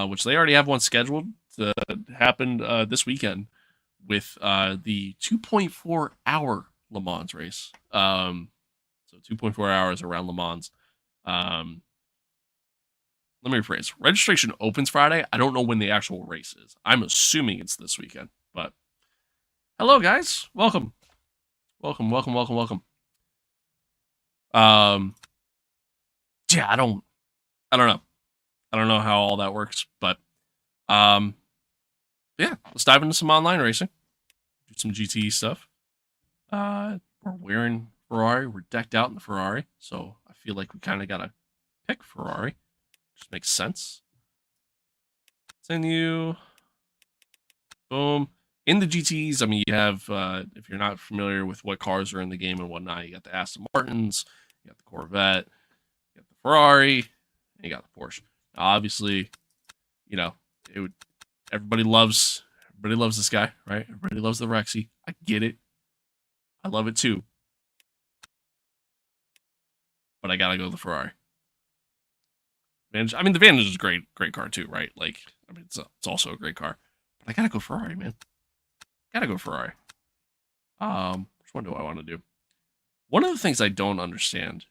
which they already have one scheduled to happen this weekend with the 2.4 hour Le Mans race. So 2.4 hours around Le Mans. Let me rephrase. Registration opens Friday. I don't know when the actual race is. I'm assuming it's this weekend. But hello, guys. Welcome. Welcome. Yeah, I don't know. I don't know how all that works, but yeah, let's dive into some online racing. Do some GTE stuff. We're wearing Ferrari. We're decked out in the Ferrari, so I feel like we kind of gotta pick Ferrari. Just makes sense. Continue. Boom. In the GTs, I mean, you have, if you're not familiar with what cars are in the game and whatnot, you got the Aston Martins, you got the Corvette, you got the Ferrari, and you got the Porsche. Now, obviously, you know, everybody loves this guy, right? Everybody loves the Rexy. I get it. I love it too. But I gotta go with the Ferrari. Vantage, I mean, the Vantage is a great car too, right? Like, I mean, it's also a great car. But I gotta go Ferrari, man. Gotta go Ferrari. Which one do I want to do? One of the things I don't understand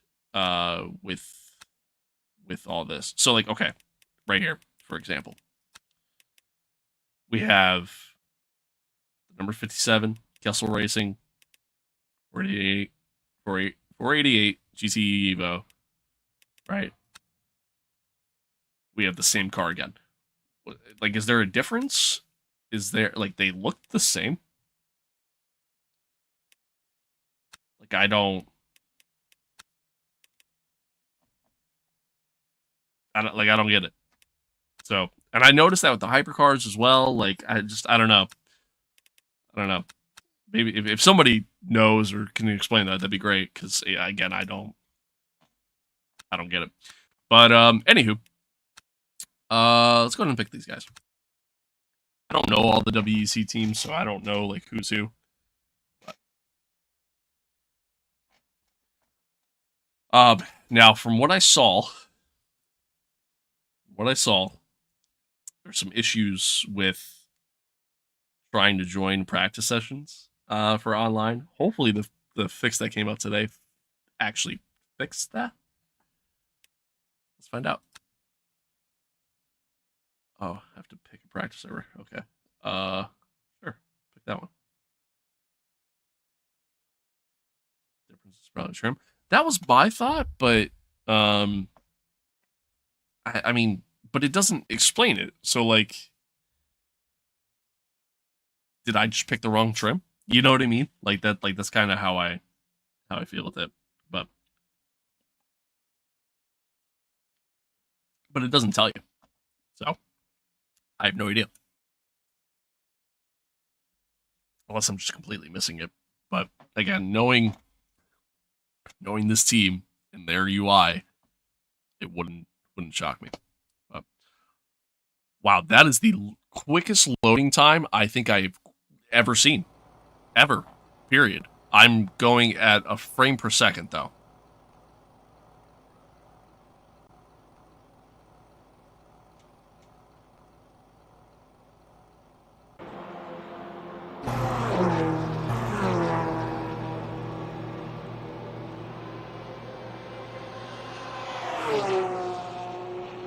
with all this. So, like, okay, right here, for example, we have the number 57 Kessel Racing 488 GT Evo, right? We have the same car again. Like, is there a difference? Is there, like, they look the same? Like, I don't get it. So, and I noticed that with the hypercars as well. Like, I don't know. Maybe if somebody knows or can explain that, that'd be great. Because again, I don't get it. But anywho, let's go ahead and pick these guys. I don't know all the WEC teams, so I don't know like who's who. But, now from what I saw, there's some issues with trying to join practice sessions for online. Hopefully the fix that came out today actually fixed that. Let's find out. Oh, I have to pick a practice server. Okay. Sure. Pick that one. Difference is probably trim. That was my thought, but I mean, but it doesn't explain it. So, like, did I just pick the wrong trim? You know what I mean? Like that. Like that's kind of how I feel with it. But it doesn't tell you. So I have no idea. Unless I'm just completely missing it. But again, knowing this team and their UI, it wouldn't shock me. But wow, that is the quickest loading time I think I've ever seen. Ever. Period. I'm going at a frame per second though.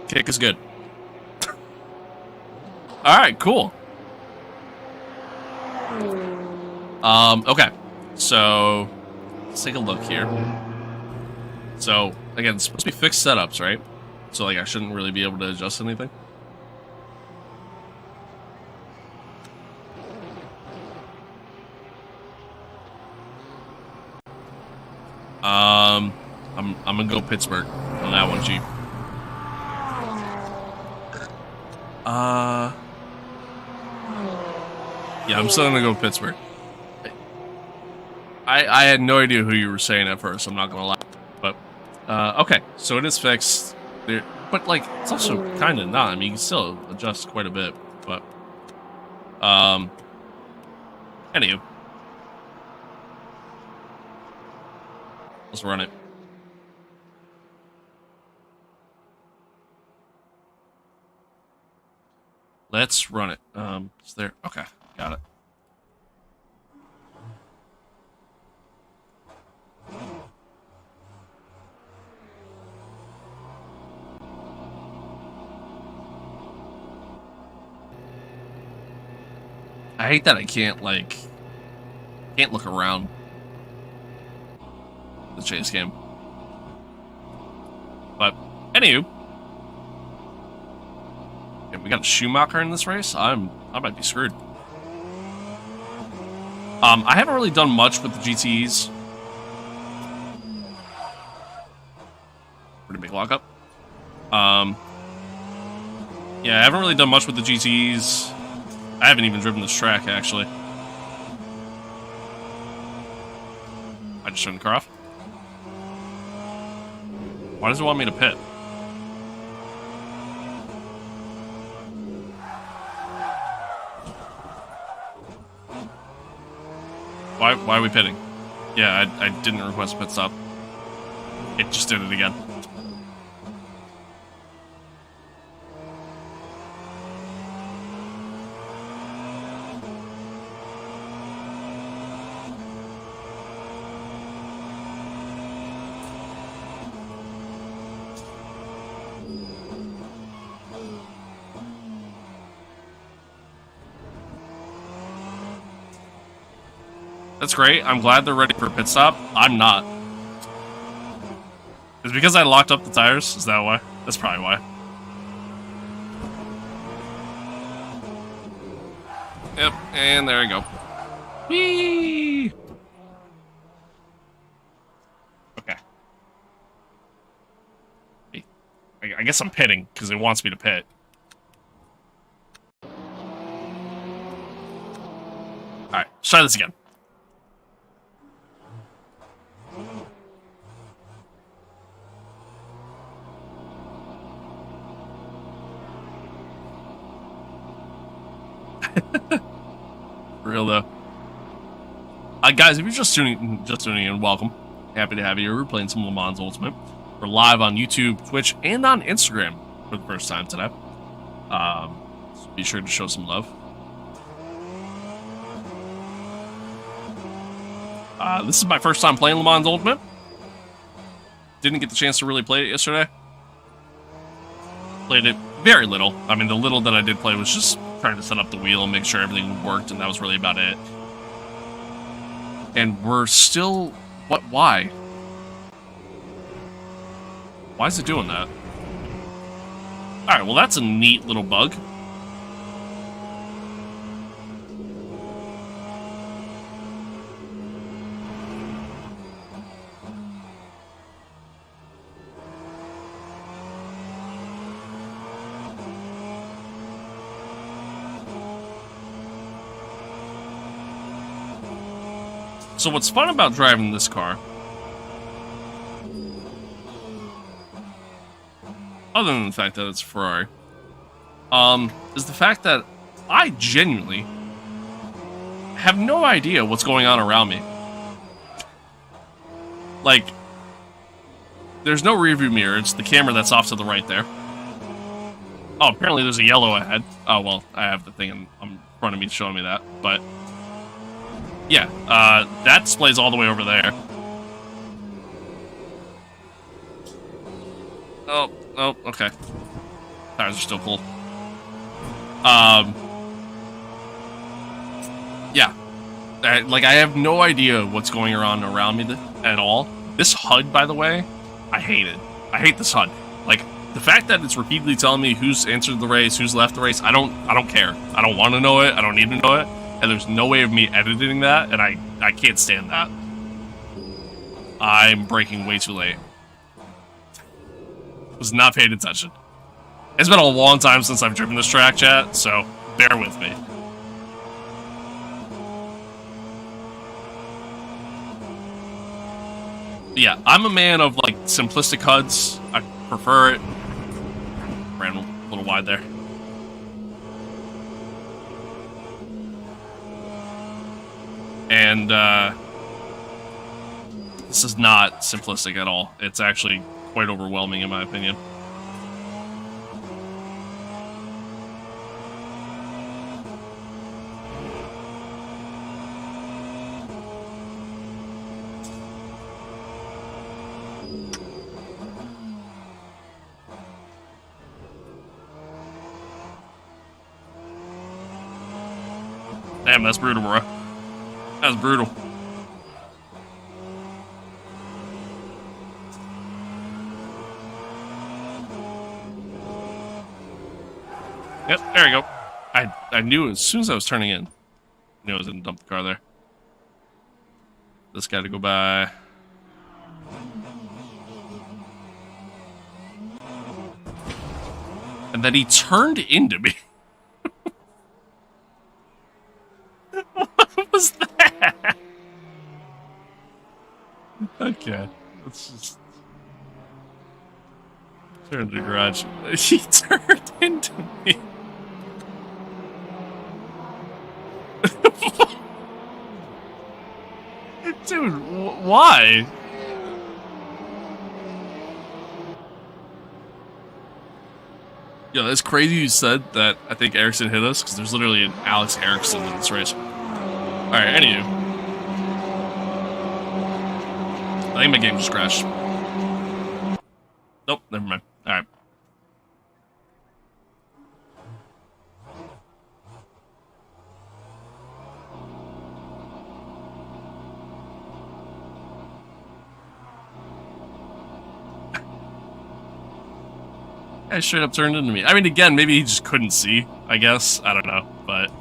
Kick is good. Alright, cool. Okay. So, let's take a look here. So, again, it's supposed to be fixed setups, right? So, like, I shouldn't really be able to adjust anything. I'm gonna go Pittsburgh on that one, Chief. Yeah, I'm still gonna go Pittsburgh. I had no idea who you were saying at first, I'm not gonna lie. But, okay, so it is fixed. But, like, it's also kind of not. I mean, you can still adjust quite a bit. But, Anywho. Let's run it. Let's run it. Is there? Okay, got it. I hate that I can't look around the chase game. But anywho, if we got a Schumacher in this race, I might be screwed. I haven't really done much with the GTEs. Pretty big lockup. Yeah, I haven't really done much with the GTEs. I haven't even driven this track, actually. I just turned the car off. Why does it want me to pit? Why are we pitting? Yeah, I didn't request a pit stop. It just did it again. That's great. I'm glad they're ready for a pit stop. I'm not. Is it because I locked up the tires? Is that why? That's probably why. Yep, and there we go. Whee! Okay. I guess I'm pitting because it wants me to pit. Alright, let's try this again. For real though. Guys, if you're just tuning in, welcome. Happy to have you. We're playing some Le Mans Ultimate. We're live on YouTube, Twitch, and on Instagram for the first time today. So be sure to show some love. This is my first time playing Le Mans Ultimate. Didn't get the chance to really play it yesterday. Played it very little. I mean, the little that I did play was just trying to set up the wheel and make sure everything worked, and that was really about it. And we're still... What? Why? Why is it doing that? Alright, well that's a neat little bug. So what's fun about driving this car, other than the fact that it's a Ferrari, is the fact that I genuinely have no idea what's going on around me. Like, there's no rearview mirror, it's the camera that's off to the right there. Oh, apparently there's a yellow ahead. Oh, well, I have the thing in front of me showing me that, but... yeah, that display's all the way over there. Oh, okay. Tires are still cool. Yeah. I have no idea what's going on around me at all. This HUD, by the way, I hate it. I hate this HUD. Like, the fact that it's repeatedly telling me who's entered the race, who's left the race, I don't care. I don't want to know it. I don't need to know it. And there's no way of me editing that, and I can't stand that. I'm braking way too late. Was not paying attention. It's been a long time since I've driven this track, chat, so bear with me. Yeah, I'm a man of, like, simplistic HUDs. I prefer it. Ran a little wide there. And this is not simplistic at all. It's actually quite overwhelming in my opinion. Damn, that's brutal, bro. That's brutal. Yep, there you go. I knew as soon as I was turning in. I knew I was gonna dump the car there. This guy to go by. And then he turned into me. What was that? Okay, let's just turn to the garage. He turned into me. Dude, why? Yo, that's crazy you said that I think Ericsson hit us, because there's literally an Alex Ericsson in this race. Alright, anywho. I think my game just crashed. Nope, never mind. Alright. Yeah, straight up turned into me. I mean, again, maybe he just couldn't see, I guess. I don't know, but...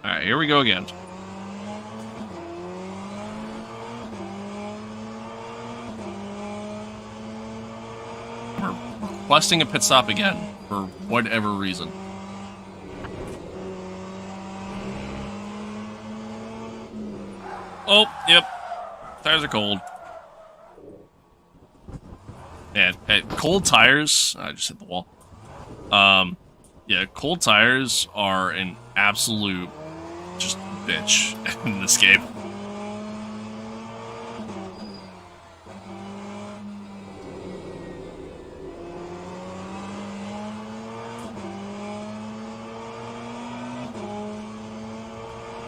Alright, here we go again. We're requesting a pit stop again, for whatever reason. Oh, yep. Tires are cold. Yeah, cold tires... I just hit the wall. Yeah, cold tires are an absolute just bitch in this game.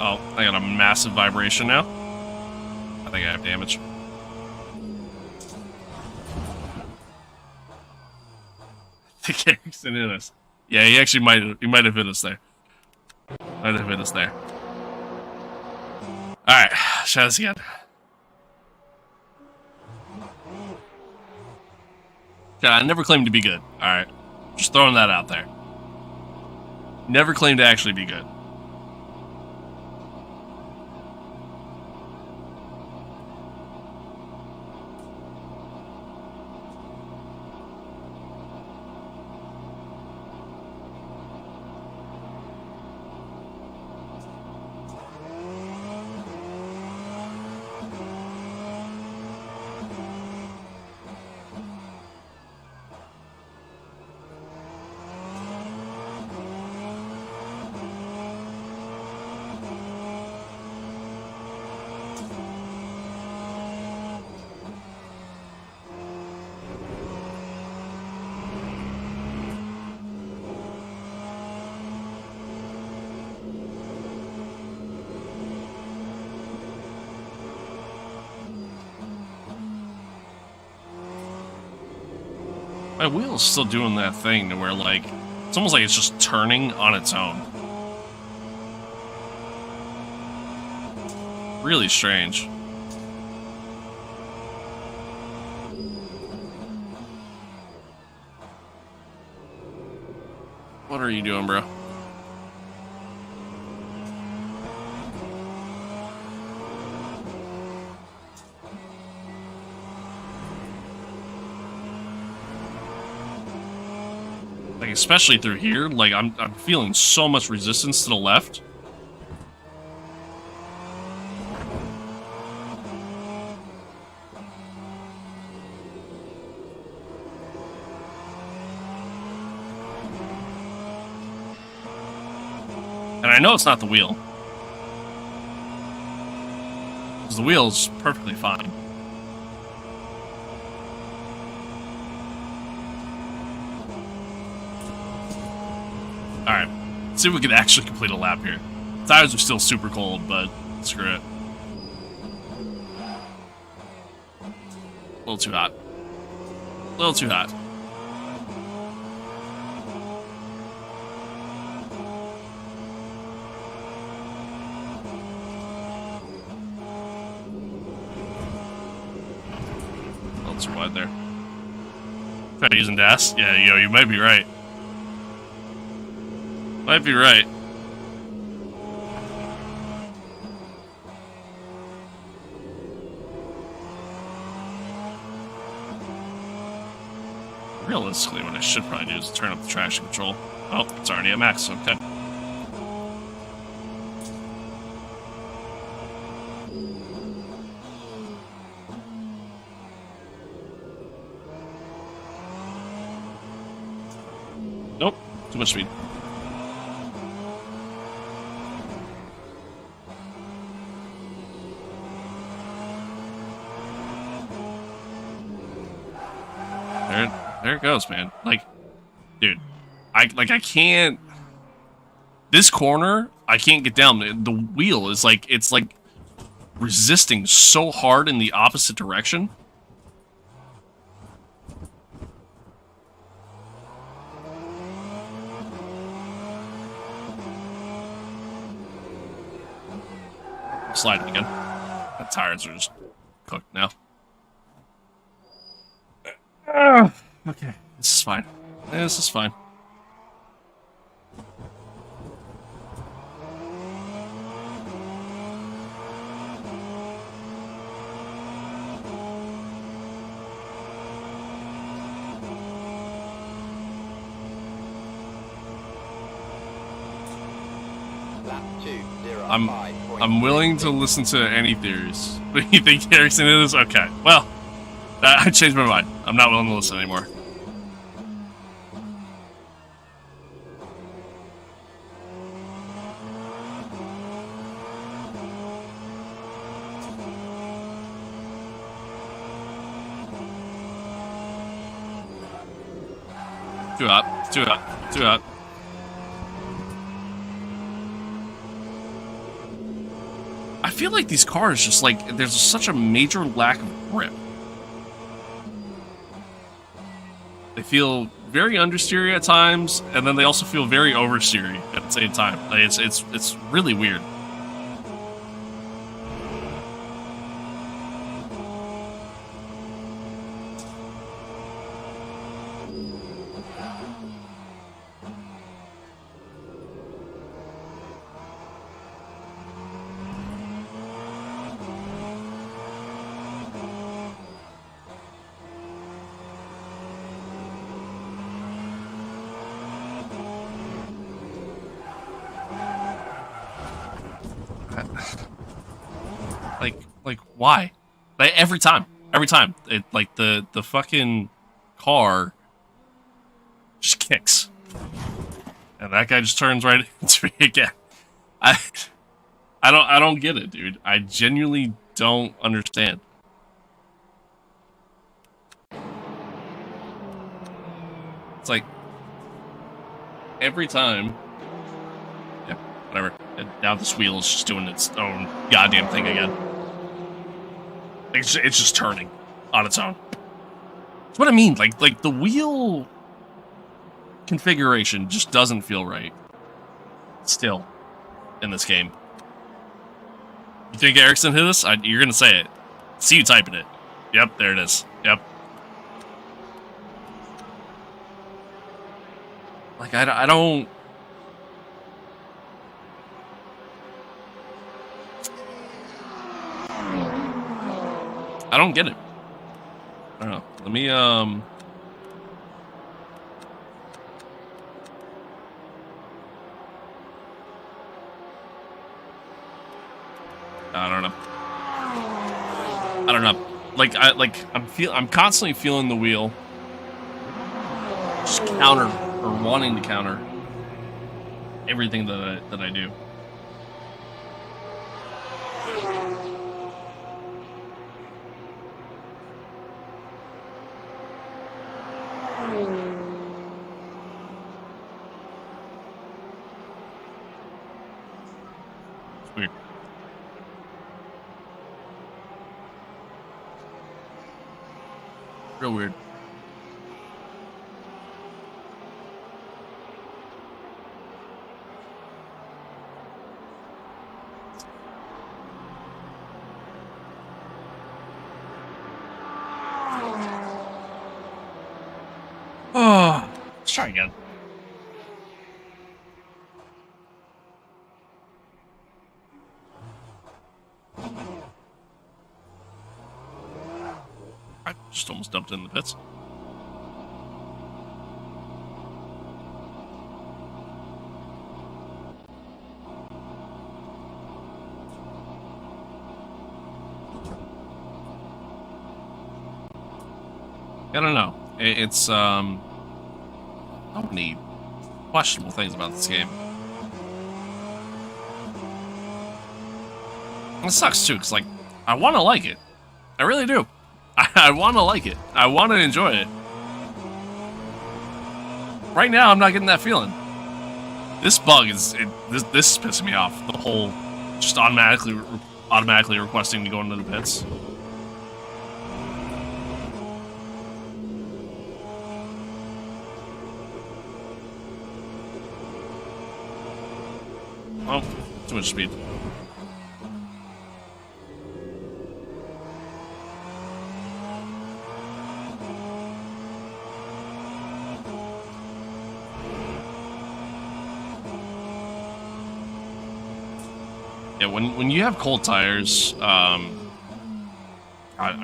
Oh, I got a massive vibration now. I think I have damage. I think Ericsson hit us. Yeah, he actually might have hit us there. Might have hit us there. Alright, try this again. Yeah, I never claimed to be good. Alright. Just throwing that out there. Never claimed to actually be good. My wheel is still doing that thing to where, like, it's almost like it's just turning on its own. Really strange. What are you doing, bro? Like, especially through here, like, I'm feeling so much resistance to the left. And I know it's not the wheel. Because the wheel's perfectly fine. Alright. See if we can actually complete a lap here. Tires are still super cold, but screw it. A little too hot. A little too hot. A little too wide there. Try using DAS? Yeah, yo, you might be right. Might be right. Realistically, what I should probably do is turn up the traction control. Oh, it's already at max, okay. Nope, too much speed. There it goes, man. Like, dude, I can't. This corner, I can't get down. The wheel is like, it's like resisting so hard in the opposite direction. Slide it again. The tires are just cooked now. Okay, this is fine. This is fine. I'm willing to listen to any theories. But you think Ericsson is? Okay, well, I changed my mind. I'm not willing to listen anymore. Too hot. Too hot. Too hot. I feel like these cars just like there's such a major lack of grip. They feel very understeery at times, and then they also feel very oversteery at the same time. Like it's really weird. Like why? Like every time, it like the fucking car just kicks, and that guy just turns right into me again. I don't get it, dude. I genuinely don't understand. It's like every time. Yeah, whatever. And now this wheel is just doing its own goddamn thing again. It's just turning on its own. That's what I mean. Like the wheel configuration just doesn't feel right. Still, in this game. You think Ericsson hit us? You're gonna say it. See you typing it. Yep, there it is. Yep. Like I don't. I don't get it. I don't know. Let me, I don't know. I don't know. I'm constantly feeling the wheel. Just counter, or wanting to counter. everything that I do. It's weird. Real weird. Oh, let's try again. I just almost dumped it in the pits. I don't know. It's so many questionable things about this game. It sucks too, because like I want to like it, I really do. I want to like it. I want to enjoy it. Right now, I'm not getting that feeling. This bug is this is pissing me off. The whole just automatically requesting to go into the pits. Oh, too much speed. Yeah, when you have cold tires, I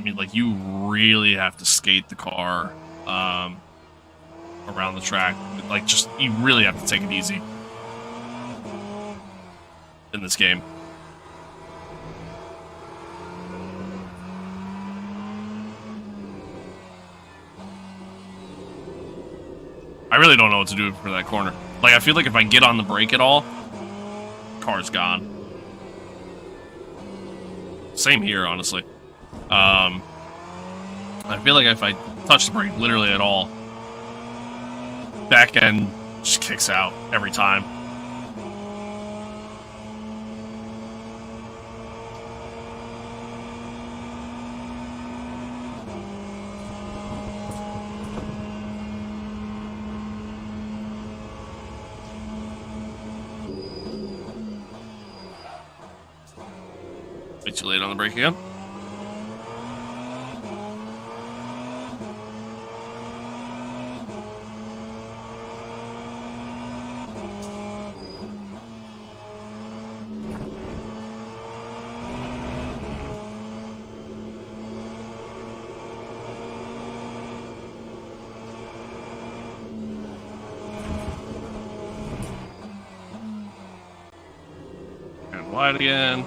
mean, like you really have to skate the car around the track. Like, just you really have to take it easy in this game. I really don't know what to do for that corner. Like, I feel like if I get on the brake at all, car's gone. Same here, honestly. I feel like if I touch the brake literally at all, back end just kicks out every time. Way too late on the brake again. And wide again.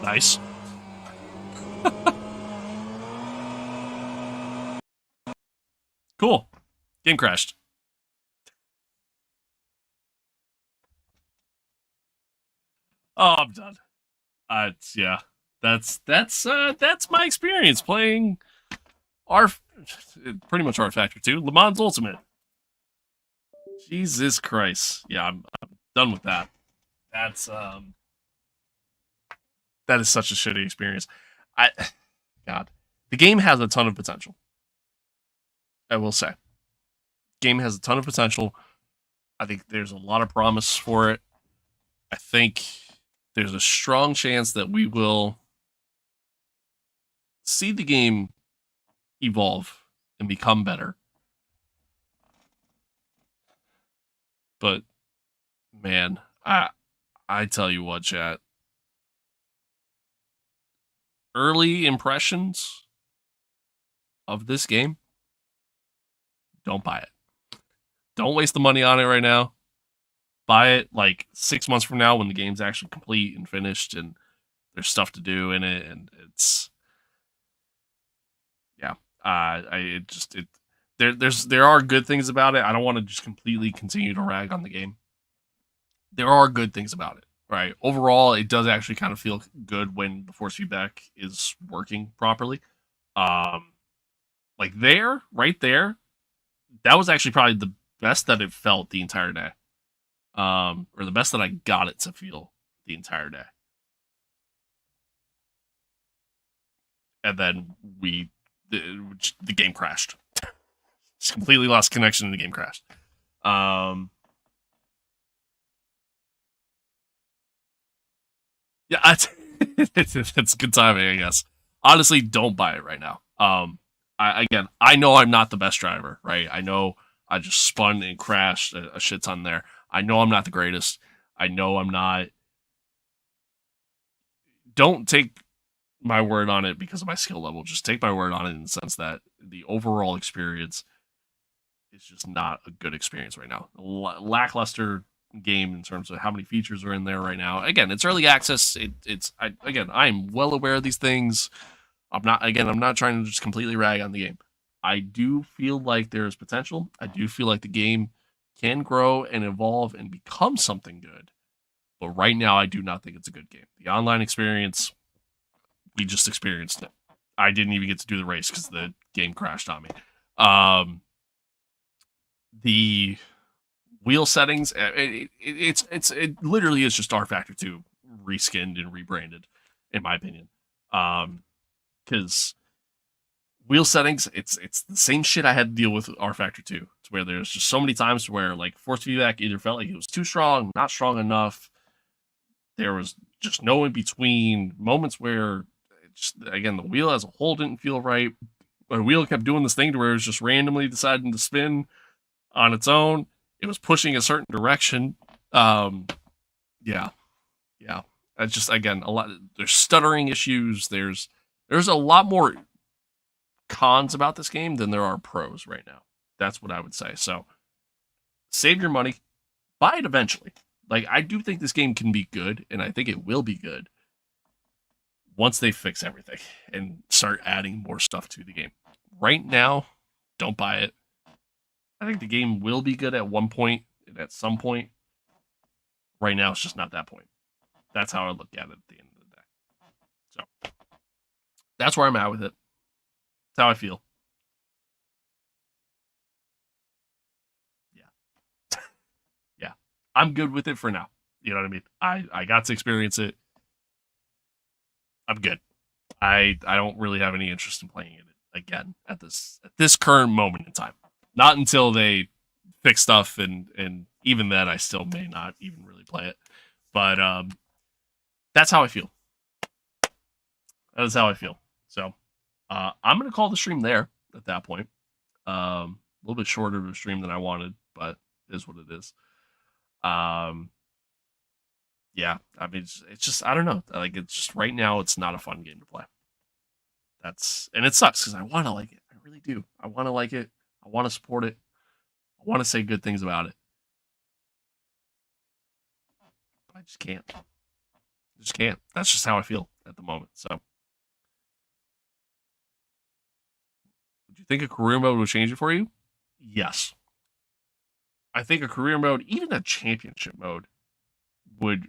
Nice. Cool. Game crashed. Oh, I'm done. Yeah. That's my experience playing R pretty much R Factor 2, Le Mans Ultimate. Jesus Christ. Yeah, I'm done with that. That's that is such a shitty experience. I God. The game has a ton of potential. I will say. Game has a ton of potential. I think there's a lot of promise for it. I think there's a strong chance that we will see the game evolve and become better. But man, I tell you what, chat. Early impressions of this game don't buy it. Don't waste the money on it right now. Buy it like 6 months from now when the game's actually complete and finished and there's stuff to do in it, and it's yeah. There are good things about it. I don't want to just completely continue to rag on the game. There are good things about it, right? Overall, it does actually kind of feel good when the force feedback is working properly. Like right there, that was actually probably the best that it felt the entire day. Or the best that I got it to feel the entire day. And then the game crashed. Just completely lost connection and the game crashed. Yeah, it's good timing, I guess. Honestly, don't buy it right now. I know I'm not the best driver, right? I know I just spun and crashed a shit ton there. I know I'm not the greatest. I know I'm not. Don't take my word on it because of my skill level. Just take my word on it in the sense that the overall experience is just not a good experience right now. Lackluster game in terms of how many features are in there right now. Again, it's early access. I'm well aware of these things. I'm not trying to just completely rag on the game. I do feel like there's potential. I do feel like the game can grow and evolve and become something good. But right now, I do not think it's a good game. The online experience, we just experienced it. I didn't even get to do the race because the game crashed on me. The wheel settings, it literally is just rFactor 2 reskinned and rebranded, in my opinion. Because wheel settings, it's the same shit I had to deal with rFactor 2. It's where there's just so many times where like force feedback either felt like it was too strong, not strong enough. There was just no in between moments where again, the wheel as a whole didn't feel right. The wheel kept doing this thing to where it was just randomly deciding to spin on its own. It was pushing a certain direction. Yeah. It's just again a lot. There's stuttering issues. There's a lot more cons about this game than there are pros right now. That's what I would say. So save your money, buy it eventually. Like I do think this game can be good, and I think it will be good once they fix everything and start adding more stuff to the game. Right now, don't buy it. I think the game will be good at one point and at some point. Right now, it's just not that point. That's how I look at it at the end of the day. So that's where I'm at with it. That's how I feel. Yeah. Yeah. I'm good with it for now. You know what I mean? I got to experience it. I'm good. I don't really have any interest in playing it again at this current moment in time. Not until they fix stuff, and even then, I still may not even really play it. But that's how I feel. That is how I feel. So I'm gonna call the stream there at that point. A little bit shorter of a stream than I wanted, but it is what it is. Yeah, I mean, it's just I don't know. Like it's just right now, it's not a fun game to play. And it sucks because I want to like it. I really do. I want to like it. I want to support it. I want to say good things about it. But I just can't. I just can't. That's just how I feel at the moment. So, would you think a career mode would change it for you? Yes. I think a career mode, even a championship mode, would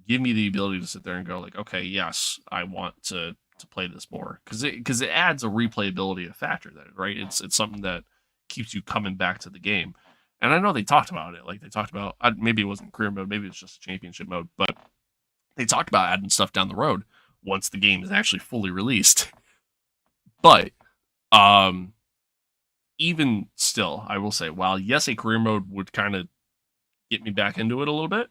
give me the ability to sit there and go like, okay, yes, I want to play this more because it adds a replayability factor there, right? It's something that keeps you coming back to the game. And I know they talked about it, like they talked about maybe it wasn't career mode, maybe it's just a championship mode, but they talked about adding stuff down the road once the game is actually fully released. But even still, I will say, while yes, a career mode would kind of get me back into it a little bit,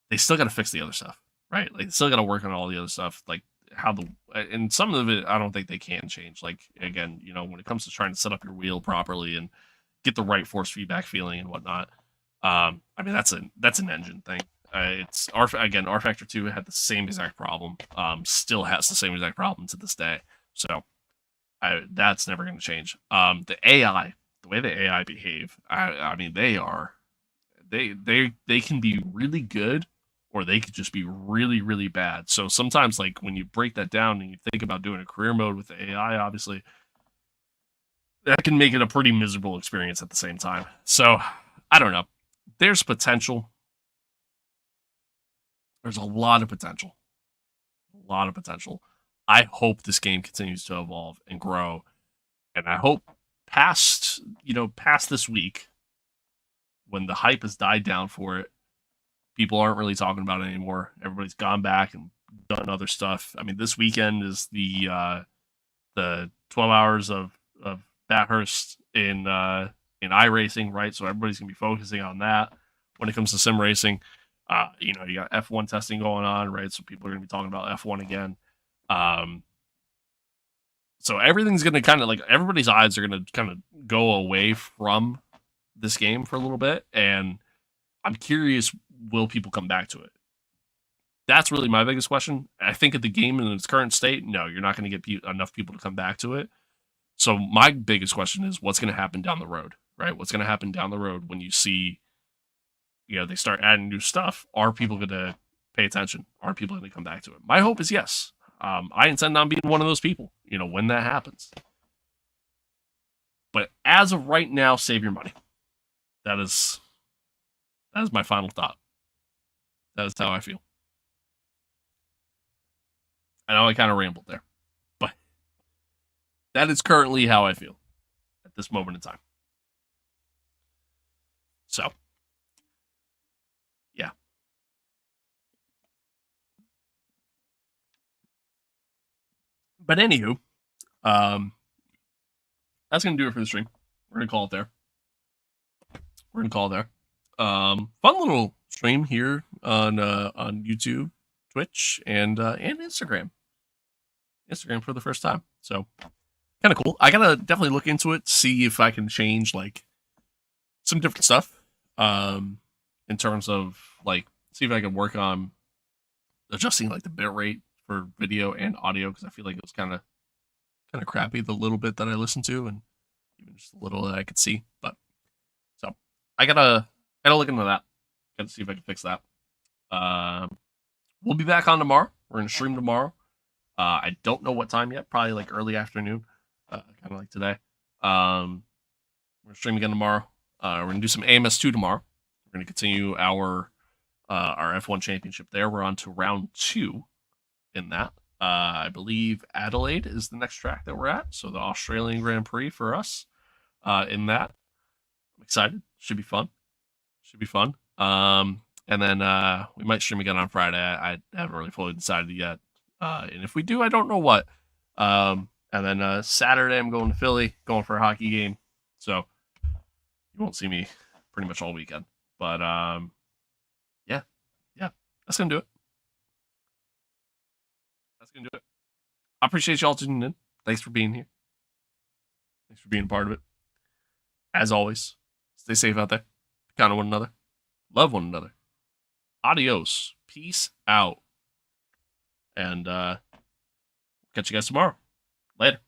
they still got to fix the other stuff, right? Like, they still got to work on all the other stuff, like and some of it, I don't think they can change. Like, again, when it comes to trying to set up your wheel properly and get the right force feedback feeling and whatnot, I mean, that's an engine thing. It's rFactor 2 had the same exact problem, still has the same exact problem to this day. So that's never going to change. The AI, the way the AI behave, I mean, they can be really good, or they could just be really, really bad. So sometimes, like, when you break that down and you think about doing a career mode with the AI, obviously, that can make it a pretty miserable experience at the same time. So I don't know. There's potential. There's a lot of potential. A lot of potential. I hope this game continues to evolve and grow, and I hope past this week, when the hype has died down for it, people aren't really talking about it anymore. Everybody's gone back and done other stuff. I mean, this weekend is the 12 hours of Bathurst in iRacing, right? So everybody's gonna be focusing on that when it comes to sim racing. You got F1 testing going on, right? So people are gonna be talking about F1 again. So everything's gonna kind of, like, everybody's eyes are gonna kind of go away from this game for a little bit, and I'm curious, will people come back to it? That's really my biggest question. I think at the game in its current state, no, you're not going to get enough people to come back to it. So my biggest question is, what's going to happen down the road, right? What's going to happen down the road when you see, they start adding new stuff? Are people going to pay attention? Are people going to come back to it? My hope is yes. I intend on being one of those people, when that happens. But as of right now, save your money. That is my final thought. That is how I feel. I know I kind of rambled there, but that is currently how I feel at this moment in time. So, yeah. But anywho, that's gonna do it for the stream. We're gonna call it there. Fun little stream here on YouTube, Twitch, and Instagram. Instagram for the first time, so kind of cool. I gotta definitely look into it, see if I can change, like, some different stuff. In terms of, like, see if I can work on adjusting, like, the bitrate for video and audio, because I feel like it was kind of crappy the little bit that I listened to, and even just a little that I could see. But so I gotta look into that. Gotta see if I can fix that. We'll be back on tomorrow. We're gonna stream tomorrow. I don't know what time yet. Probably like early afternoon, kind of like today. We're gonna stream again tomorrow. We're gonna do some AMS2 tomorrow. We're gonna continue our F1 championship there. We're on to round 2 in that. I believe Adelaide is the next track that we're at. So the Australian Grand Prix for us in that. I'm excited. Should be fun. And then we might stream again on Friday. I haven't really fully decided yet. And if we do, I don't know what. And then Saturday, I'm going to Philly, going for a hockey game. So you won't see me pretty much all weekend. But yeah, that's going to do it. I appreciate y'all tuning in. Thanks for being here. Thanks for being a part of it. As always, stay safe out there. Be kind to one another. Love one another. Adios. Peace out. And catch you guys tomorrow. Later.